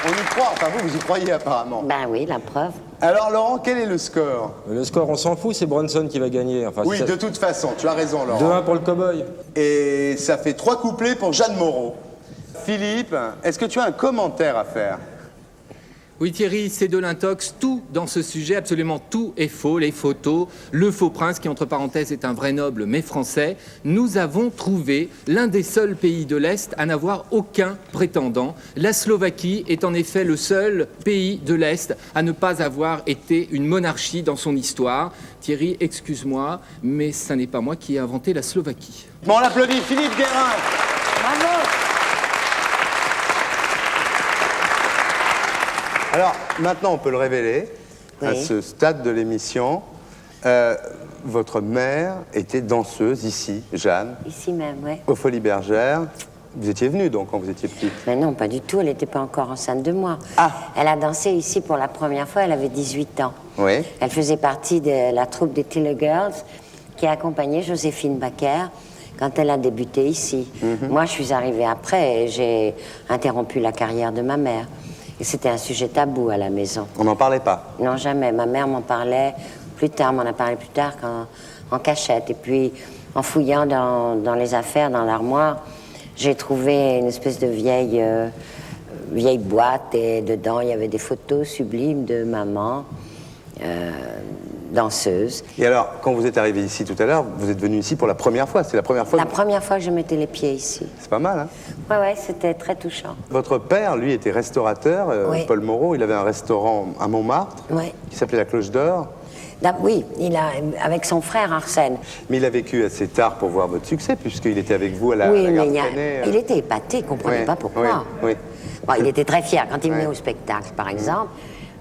on y croit. Enfin, vous y croyez apparemment. Ben oui, la preuve. Alors, Laurent, quel est le score? Le score, on s'en fout, c'est Bronson qui va gagner. Enfin, Oui, ça... de toute façon, tu as raison, Laurent. 2-1 pour le cow-boy. Et ça fait 3 couplets pour Jeanne Moreau. Philippe, est-ce que tu as un commentaire à faire? Oui, Thierry, c'est de l'intox. Tout dans ce sujet, absolument tout est faux. Les photos, le faux prince, qui entre parenthèses est un vrai noble mais français. Nous avons trouvé l'un des seuls pays de l'Est à n'avoir aucun prétendant. La Slovaquie est en effet le seul pays de l'Est à ne pas avoir été une monarchie dans son histoire. Thierry, excuse-moi, mais ce n'est pas moi qui ai inventé la Slovaquie. Bon, on applaudit Philippe Guérin. Bravo. Alors, maintenant, on peut le révéler, à ce stade de l'émission. Votre mère était danseuse ici, Jeanne. Ici même, oui. Aux Folies Bergères. Vous étiez venue, donc, quand vous étiez petite? Mais non, pas du tout. Elle n'était pas encore enceinte de moi. Ah. Elle a dansé ici pour la première fois. Elle avait 18 ans. Oui. Elle faisait partie de la troupe des Tiller Girls qui a accompagné Joséphine Baker quand elle a débuté ici. Moi, je suis arrivée après et j'ai interrompu la carrière de ma mère. Et c'était un sujet tabou à la maison. On n'en parlait pas? Non, jamais. Ma mère m'en parlait plus tard, m'en a parlé plus tard en cachette. Et puis, en fouillant dans les affaires, dans l'armoire, j'ai trouvé une espèce de vieille boîte et dedans, il y avait des photos sublimes de maman, danseuse. Et alors, quand vous êtes arrivé ici tout à l'heure, vous êtes venu ici pour la première fois. C'est la première fois? La première fois que je mettais les pieds ici. C'est pas mal, hein? Ouais, c'était très touchant. Votre père, lui, était restaurateur, Oui. Paul Moreau. Il avait un restaurant à Montmartre qui s'appelait la Cloche d'Or. Oui, avec son frère Arsène. Mais il a vécu assez tard pour voir votre succès, puisqu'il était avec vous à la Oui, Gare mais Trenet. il était épaté, il ne comprenait pas pourquoi. Oui. Bon, il était très fier. Quand il venait au spectacle, par exemple,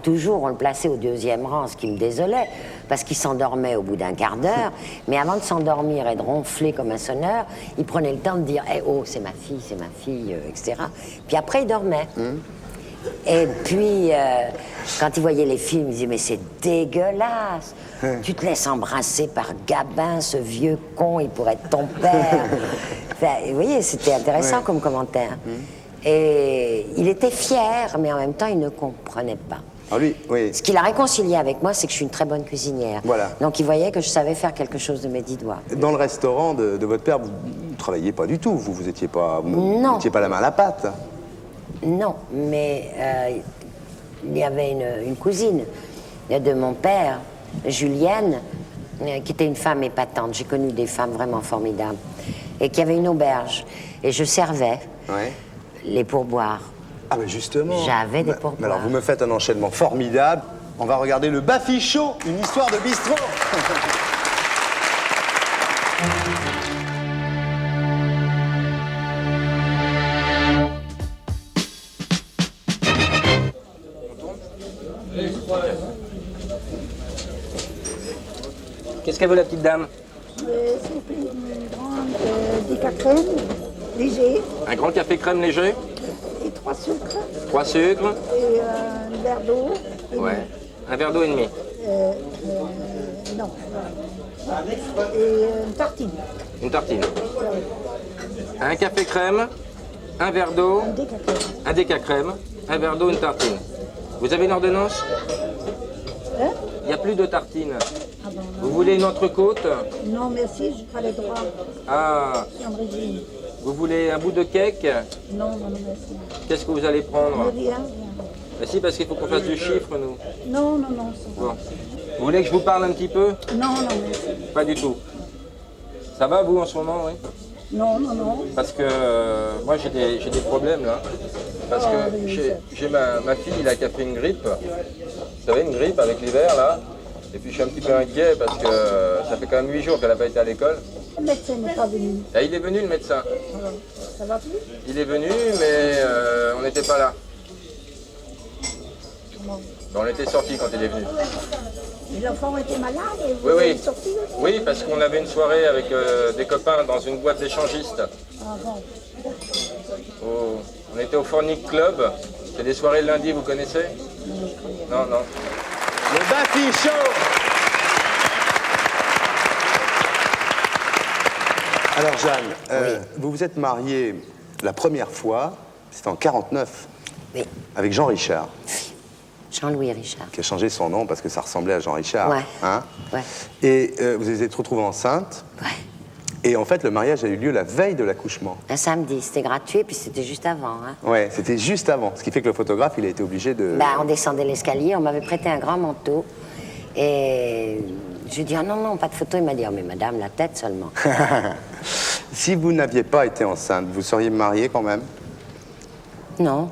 toujours on le plaçait au 2e rang, ce qui me désolait, parce qu'il s'endormait au bout d'un quart d'heure. Mais avant de s'endormir et de ronfler comme un sonneur, il prenait le temps de dire « oh, c'est ma fille, etc. » Puis après, il dormait. Et puis, quand il voyait les films, il disait « mais c'est dégueulasse. Tu te laisses embrasser par Gabin, ce vieux con, il pourrait être ton père. » Enfin, vous voyez, c'était intéressant comme commentaire. Et il était fier, mais en même temps, il ne comprenait pas. Ah, lui, oui. Ce qu'il a réconcilié avec moi, c'est que je suis une très bonne cuisinière. Voilà. Donc il voyait que je savais faire quelque chose de mes 10 doigts. Dans le restaurant de votre père, vous ne travailliez pas du tout. Vous n'étiez pas la main à la pâte. Non, mais il y avait une cousine de mon père, Julienne, qui était une femme épatante. J'ai connu des femmes vraiment formidables. Et qui avait une auberge. Et je servais les pourboires. Ah, mais justement. J'avais des pourboires. Mais alors, vous me faites un enchaînement formidable. On va regarder le Bafichot, une histoire de bistrot. Qu'est-ce qu'elle veut, la petite dame? C'est une grande décafrème léger. Un grand café crème léger? Et 3 sucres. 3 sucres? Et un verre d'eau. Ouais. Un verre d'eau et demi? Non. Et une tartine. Une tartine. Un café crème, un verre d'eau, un déca crème, un verre d'eau, une tartine. Vous avez une ordonnance? Il n'y a plus de tartine. Vous voulez une entrecôte? Non, merci, je n'ai pas les droits. Ah, Je suis en régime. vous voulez un bout de cake? Non, non, merci. Qu'est-ce que vous allez prendre? Rien. Ben si, parce qu'il faut qu'on fasse du chiffre, nous. Non, non, non, ça va. Bon. Vous voulez que je vous parle un petit peu? Non, non, merci. Pas du tout. Ça va, vous, en ce moment, oui? Non, non, non. Parce que moi, j'ai des problèmes, là. Parce que j'ai ma fille, là, qui a fait une grippe. Vous savez, une grippe avec l'hiver, là. Et puis, je suis un petit peu inquiet parce que ça fait quand même 8 jours qu'elle n'a pas été à l'école. Le médecin n'est pas venu. Et il est venu, le médecin. Ça va plus? Il est venu, mais on n'était pas là. Non. On était sortis quand il est venu. Les enfants étaient malades et vous Oui, êtes sortis aussi? Oui, parce qu'on avait une soirée avec des copains dans une boîte d'échangistes. Ah bon. On était au Fornic Club. C'est des soirées le lundi, vous connaissez? Non, non. Le Bafi Show. Alors Jeanne, vous vous êtes mariée la première fois, c'était en 49, Oui. avec Jean Richard, Jean-Louis Richard. qui a changé son nom parce que ça ressemblait à Jean Richard. Ouais. Hein? Ouais. Et vous vous êtes retrouvée enceinte. Ouais. Et en fait, le mariage a eu lieu la veille de l'accouchement. Un samedi, c'était gratuit, puis c'était juste avant. Hein. Ouais, c'était juste avant. Ce qui fait que le photographe, il a été obligé de... On descendait l'escalier, on m'avait prêté un grand manteau. Et je lui ai dit, ah non, non, pas de photo. Il m'a dit, oh mais madame, la tête seulement. Si vous n'aviez pas été enceinte, vous seriez mariée quand même? Non.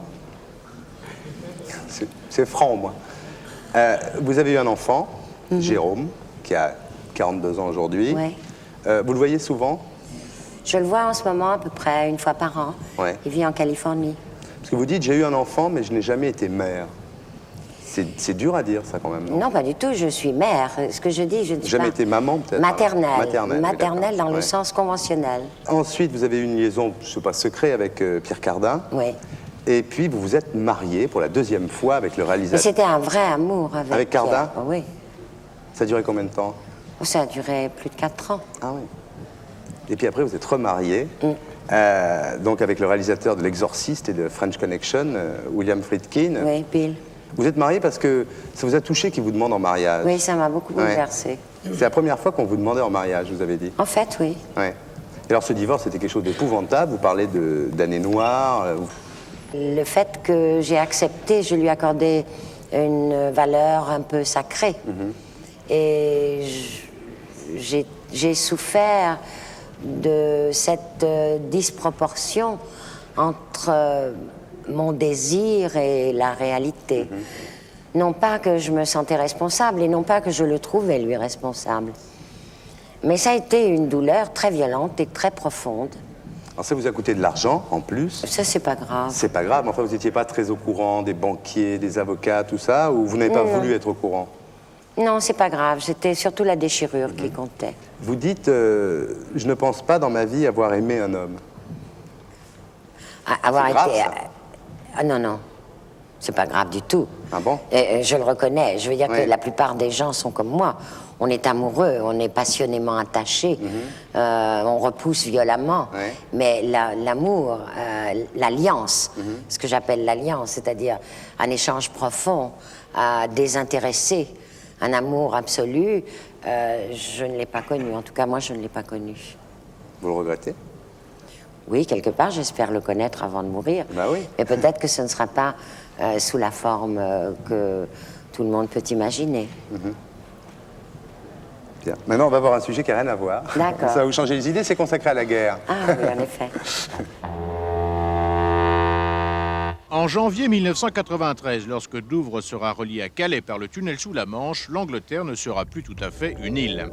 C'est franc, moi. Vous avez eu un enfant, Jérôme, qui a 42 ans aujourd'hui. Ouais. Vous le voyez souvent? Je le vois en ce moment à peu près une fois par an. Ouais. Il vit en Californie. Parce que vous dites, j'ai eu un enfant, mais je n'ai jamais été mère. C'est dur à dire, ça, quand même, non? Non, pas du tout, je suis mère. Ce que je dis, je dis Jamais pas. été maman, peut-être? Maternelle. Maternelle, Maternelle dans le ouais. sens conventionnel. Ensuite, vous avez eu une liaison, je ne sais pas, secret avec Pierre Cardin. Oui. Et puis, vous vous êtes mariée pour la deuxième fois avec le Mais réalisateur. c'était un vrai amour avec Avec Cardin? Pierre. Oui. Ça a duré combien de temps? Oh, ça a duré plus de 4 ans. Ah oui. Et puis après, vous êtes remariée, donc avec le réalisateur de L'Exorciste et de French Connection, William Friedkin. Oui, Bill. Vous êtes mariée parce que ça vous a touché qu'il vous demande en mariage. Oui, ça m'a beaucoup Ouais. bouleversée. C'est la première fois qu'on vous demandait en mariage, vous avez dit. En fait, oui. Ouais. Et alors, ce divorce, c'était quelque chose d'épouvantable. Vous parlez d'années noires. Le fait que j'ai accepté, je lui accordais une valeur un peu sacrée. Et j'ai souffert de cette disproportion entre mon désir et la réalité. Non pas que je me sentais responsable et non pas que je le trouvais, lui, responsable. Mais ça a été une douleur très violente et très profonde. Alors, ça vous a coûté de l'argent, en plus. Ça, c'est pas grave. C'est pas grave, mais enfin, vous n'étiez pas très au courant des banquiers, des avocats, tout ça, ou vous n'avez pas Non. voulu être au courant? Non, c'est pas grave. C'était surtout la déchirure qui comptait. Vous dites, je ne pense pas dans ma vie avoir aimé un homme. Avoir C'est grave, été. ça. Ah non, non. C'est pas grave du tout. Ah bon? Je le reconnais. Je veux dire Ouais. que la plupart des gens sont comme moi. On est amoureux, on est passionnément attaché, on repousse violemment. Ouais. Mais l'amour, l'alliance, ce que j'appelle l'alliance, c'est-à-dire un échange profond, désintéressé, un amour absolu, je ne l'ai pas connu. En tout cas, moi, je ne l'ai pas connu. Vous le regrettez? Oui, quelque part, j'espère le connaître avant de mourir. Bah oui. Mais peut-être que ce ne sera pas sous la forme que tout le monde peut imaginer. Bien. Maintenant, on va voir un sujet qui n'a rien à voir. D'accord. Ça va vous changer les idées, c'est consacré à la guerre. Ah oui, en effet. En janvier 1993, lorsque Douvres sera relié à Calais par le tunnel sous la Manche, l'Angleterre ne sera plus tout à fait une île.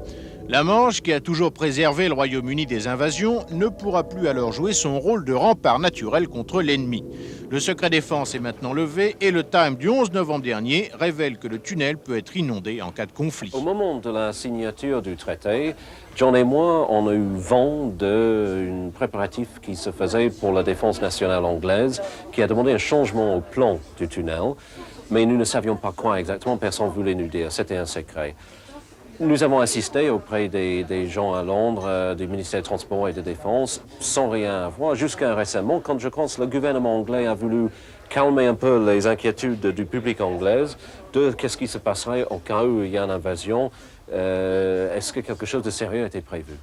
La Manche, qui a toujours préservé le Royaume-Uni des invasions, ne pourra plus alors jouer son rôle de rempart naturel contre l'ennemi. Le secret défense est maintenant levé et le Time du 11 novembre dernier révèle que le tunnel peut être inondé en cas de conflit. Au moment de la signature du traité, John et moi, on a eu vent d'un préparatif qui se faisait pour la défense nationale anglaise, qui a demandé un changement au plan du tunnel, mais nous ne savions pas quoi exactement, personne ne voulait nous dire, c'était un secret. Nous avons assisté auprès des gens à Londres, du ministère des Transports et de Défense, sans rien avoir, jusqu'à récemment, quand je pense que le gouvernement anglais a voulu calmer un peu les inquiétudes du public anglais de qu'est-ce qui se passerait au cas où il y a une invasion. Est-ce que quelque chose de sérieux a été prévu?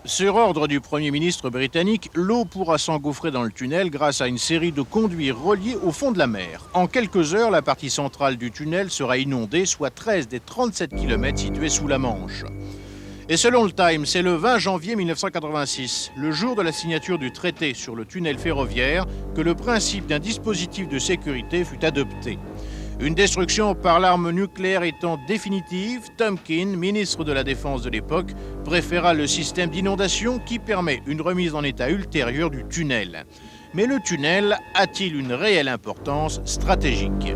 Sur ordre du Premier ministre britannique, l'eau pourra s'engouffrer dans le tunnel grâce à une série de conduits reliés au fond de la mer. En quelques heures, la partie centrale du tunnel sera inondée, soit 13 des 37 km situés sous la Manche. Et selon le Times, c'est le 20 janvier 1986, le jour de la signature du traité sur le tunnel ferroviaire, que le principe d'un dispositif de sécurité fut adopté. Une destruction par l'arme nucléaire étant définitive, Tompkins, ministre de la Défense de l'époque, préféra le système d'inondation qui permet une remise en état ultérieure du tunnel. Mais le tunnel a-t-il une réelle importance stratégique ?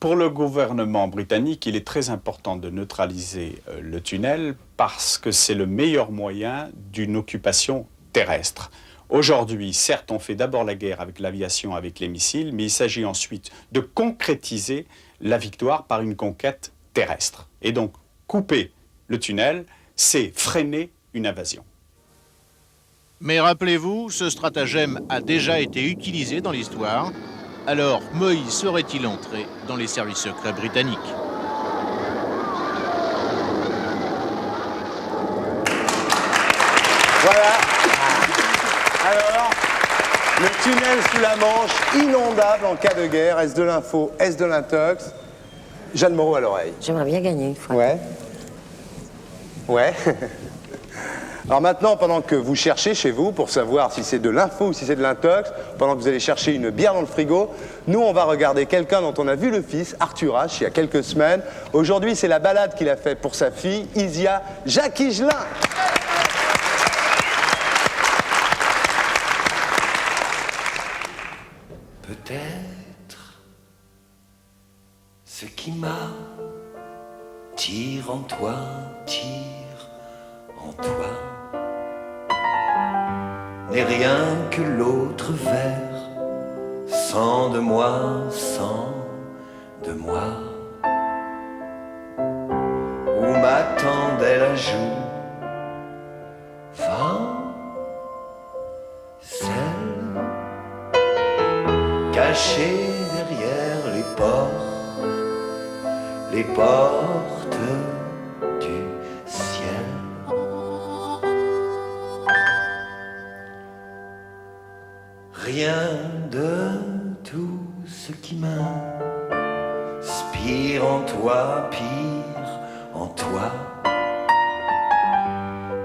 Pour le gouvernement britannique, il est très important de neutraliser le tunnel parce que c'est le meilleur moyen d'une occupation terrestre. Aujourd'hui, certes, on fait d'abord la guerre avec l'aviation, avec les missiles, mais il s'agit ensuite de concrétiser la victoire par une conquête terrestre. Et donc, couper le tunnel, c'est freiner une invasion. Mais rappelez-vous, ce stratagème a déjà été utilisé dans l'histoire. Alors, Moïse serait-il entré dans les services secrets britanniques ? Voilà. Alors, le tunnel sous la Manche, inondable en cas de guerre. Est-ce de l'info? Est-ce de l'intox? Jeanne Moreau à l'oreille. J'aimerais bien gagner une fois. Ouais. Ouais. Alors maintenant, pendant que vous cherchez chez vous pour savoir si c'est de l'info ou si c'est de l'intox, pendant que vous allez chercher une bière dans le frigo, nous, on va regarder quelqu'un dont on a vu le fils, Arthur H, il y a quelques semaines. Aujourd'hui, c'est la balade qu'il a faite pour sa fille, Isia Jacques Higelin. Peut-être ce qui m'a tire en toi, n'est rien que l'autre verre, sans de moi, où m'attendait la joue, celle cachée derrière les portes du ciel. Rien de tout ce qui m'inspire en toi, pire en toi,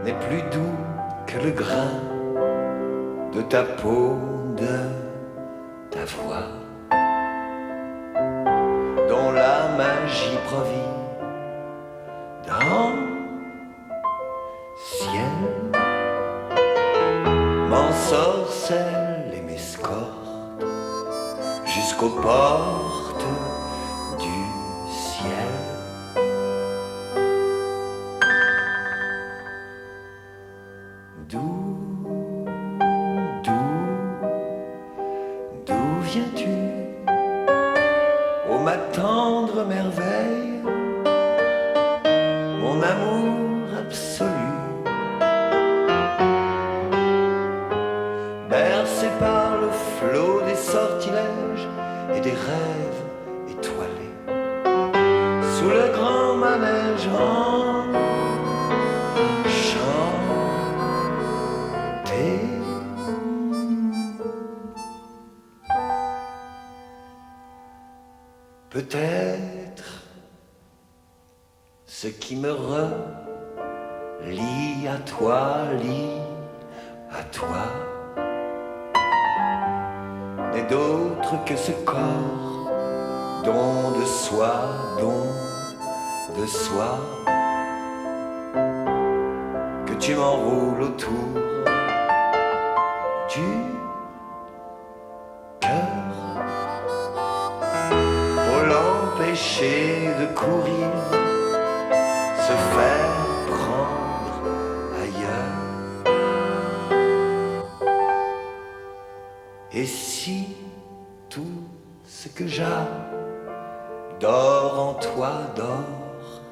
n'est plus doux que le grain de ta peau, de ta voix, dont la magie provient d'un ciel, m'ensorcelle et m'escorte jusqu'aux portes du ciel. D'où viens-tu, ô ma tendre merveille, mon amour absolu, bercé par le flot des sortilèges et des rêves étoilés, sous le grand manège enchanté. Peut-être ce qui me relie à toi, n'est d'autre que ce corps don de soi, que tu m'enroules autour du cœur pour l'empêcher de courir, se faire prendre ailleurs. Et si tout ce que j'adore en toi dort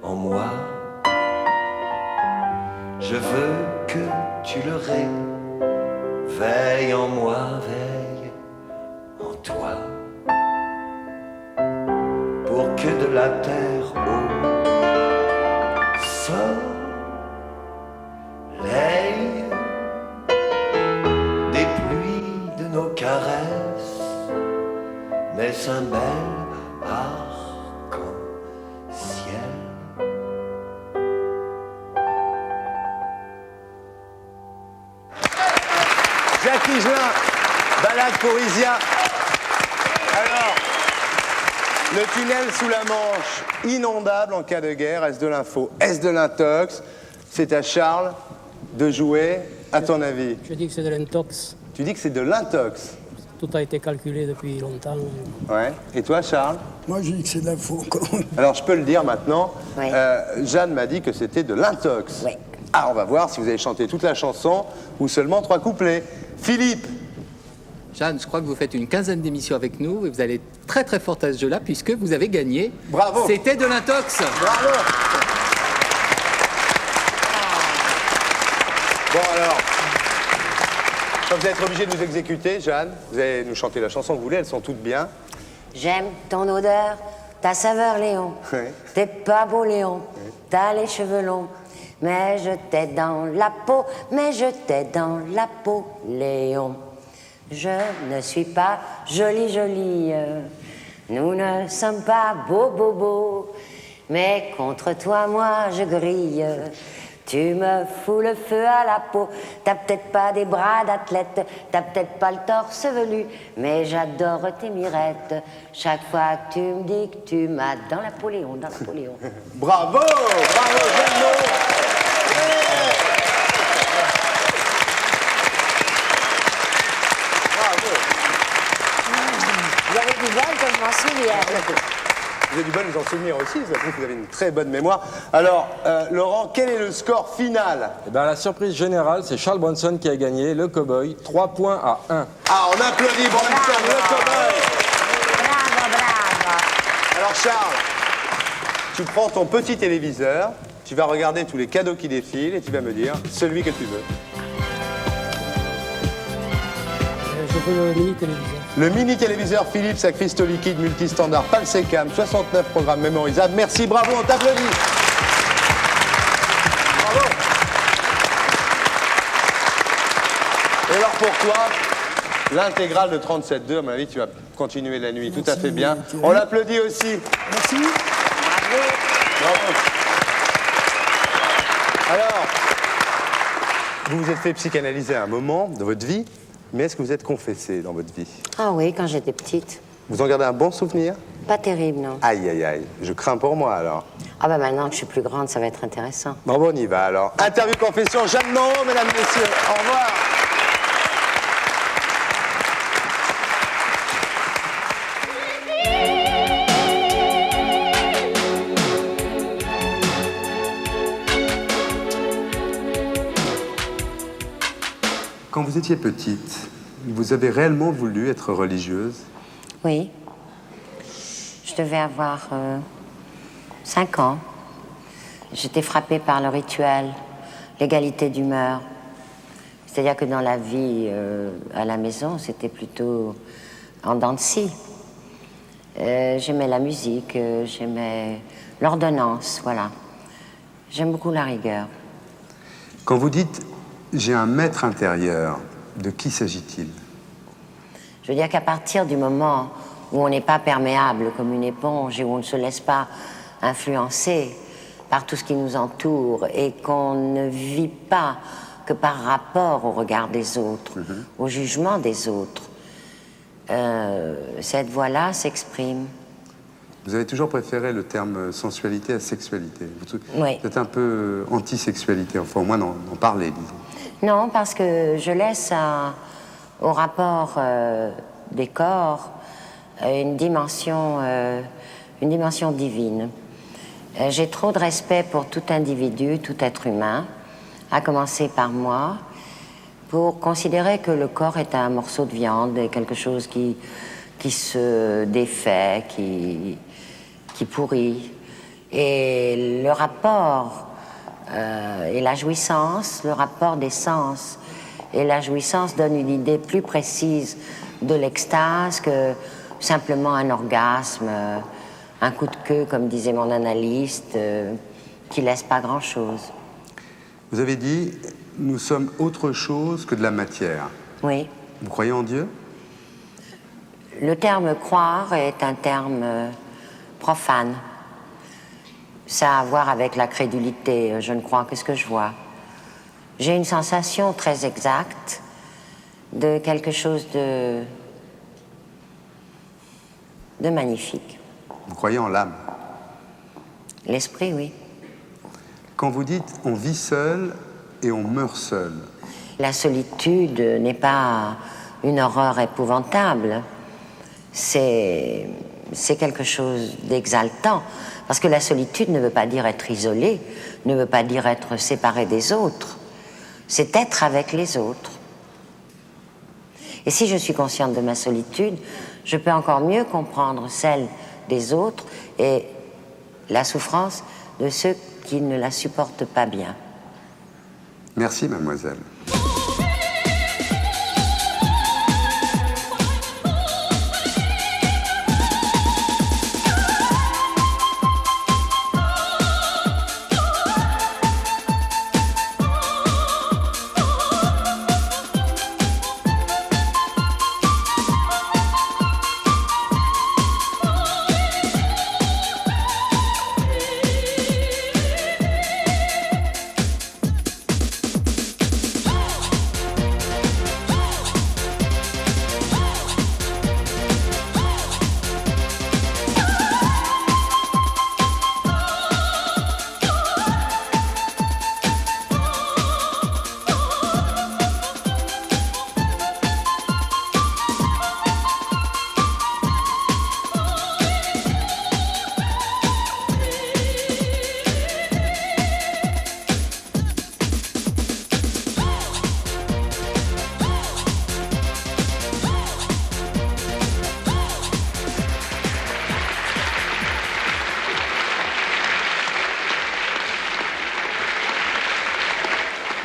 en moi, je veux que tu le réveilles en moi, veille en toi, pour que de la terre haut Est-ce un bel arc-en-ciel? Jacques Higelin, balade pour Isia. Alors, le tunnel sous la Manche, inondable en cas de guerre. Est-ce de l'info? Est-ce de l'intox? C'est à Charles de jouer. À ton avis? Je dis que c'est de l'intox. Tu dis que c'est de l'intox? Tout a été calculé depuis longtemps. Ouais. Et toi, Charles? Moi, je dis que c'est de l'info. Alors, je peux le dire maintenant. Oui. Jeanne m'a dit que c'était de l'intox. Oui. Ah, on va voir si vous avez chanté toute la chanson ou seulement 3 couplets. Philippe? Jeanne, je crois que vous faites une quinzaine d'émissions avec nous et vous allez très très forte à ce jeu-là puisque vous avez gagné. Bravo. C'était de l'intox. Bravo. Bon alors, quand vous allez être obligé de nous exécuter, Jeanne, vous allez nous chanter la chanson que vous voulez, elles sont toutes bien. J'aime ton odeur, ta saveur, Léon. Oui. T'es pas beau, Léon. T'as les cheveux longs. Mais je t'ai dans la peau, mais je t'ai dans la peau, Léon. Je ne suis pas jolie, jolie. Nous ne sommes pas beaux, beaux, beaux. Mais contre toi, moi, je grille. Tu me fous le feu à la peau. T'as peut-être pas des bras d'athlète, t'as peut-être pas le torse velu, mais j'adore tes mirettes. Chaque fois que tu me dis que tu m'as dans la peau, Léon, dans la peau, Léon. Bravo, bravo, Jeanne. Vous avez du bol que je m'en souviens. Vous avez du bol vous en souvenir aussi, ça prouve que vous avez une très bonne mémoire. Alors, Laurent, quel est le score final? Eh ben, la surprise générale, c'est Charles Bronson qui a gagné, le cow-boy, 3 points à 1. Ah, on applaudit Bronson, le cow-boy. Bravo, bravo. Alors Charles, tu prends ton petit téléviseur, tu vas regarder tous les cadeaux qui défilent et tu vas me dire celui que tu veux. Je veux le mini-téléviseur. Le mini-téléviseur Philips à cristaux liquides multistandard Palsecam, 69 programmes mémorisables. Merci, bravo, on t'applaudit. Bravo. Et alors pour toi, l'intégrale de 37.2, à mon avis, tu vas continuer la nuit. Tout à fait bien. On l'applaudit aussi. Merci. Bravo. Alors, vous vous êtes fait psychanalyser à un moment de votre vie, mais est-ce que vous êtes confessé dans votre vie? Ah oui, quand j'étais petite. Vous en gardez un bon souvenir? Pas terrible, non. Aïe, aïe, aïe. Je crains pour moi, alors. Ah bah maintenant que je suis plus grande, ça va être intéressant. Bon, on y va, alors. Interview confession, Jeanne Moreau, mesdames, messieurs. Au revoir. Quand vous étiez petite, vous avez réellement voulu être religieuse? Oui. Je devais avoir 5 ans. J'étais frappée par le rituel, l'égalité d'humeur. C'est-à-dire que dans la vie à la maison, c'était plutôt en dents de scie. J'aimais la musique, j'aimais l'ordonnance, voilà. J'aime beaucoup la rigueur. Quand vous dites « j'ai un maître intérieur », de qui s'agit-il? Je veux dire qu'à partir du moment où on n'est pas perméable comme une éponge et où on ne se laisse pas influencer par tout ce qui nous entoure et qu'on ne vit pas que par rapport au regard des autres, au jugement des autres, cette voix-là s'exprime. Vous avez toujours préféré le terme sensualité à sexualité. Oui. Vous êtes un peu anti-sexualité, enfin au moins d'en parler, disons. Non, parce que je laisse au rapport des corps une dimension divine. J'ai trop de respect pour tout individu, tout être humain, à commencer par moi, pour considérer que le corps est un morceau de viande, quelque chose qui se défait, qui pourrit. Et le rapport et la jouissance, le rapport des sens et la jouissance donne une idée plus précise de l'extase que simplement un orgasme, un coup de queue, comme disait mon analyste, qui laisse pas grand-chose. Vous avez dit « nous sommes autre chose que de la matière ». Oui. Vous croyez en Dieu? Le terme croire est un terme profane. Ça a à voir avec la crédulité. Je ne crois que ce que je vois. J'ai une sensation très exacte de quelque chose de magnifique. Vous croyez en l'âme? L'esprit, oui. Quand vous dites on vit seul et on meurt seul. La solitude n'est pas une horreur épouvantable. C'est quelque chose d'exaltant. Parce que la solitude ne veut pas dire être isolé, ne veut pas dire être séparé des autres. C'est être avec les autres. Et si je suis consciente de ma solitude, je peux encore mieux comprendre celle des autres et la souffrance de ceux qui ne la supportent pas bien. Merci, mademoiselle.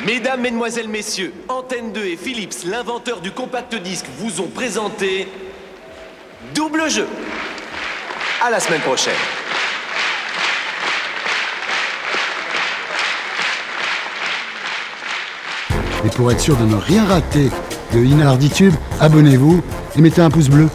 Mesdames, Mesdemoiselles, Messieurs, Antenne 2 et Philips, l'inventeur du compact disque, vous ont présenté Double Jeu. À la semaine prochaine. Et pour être sûr de ne rien rater de Inarditube, abonnez-vous et mettez un pouce bleu.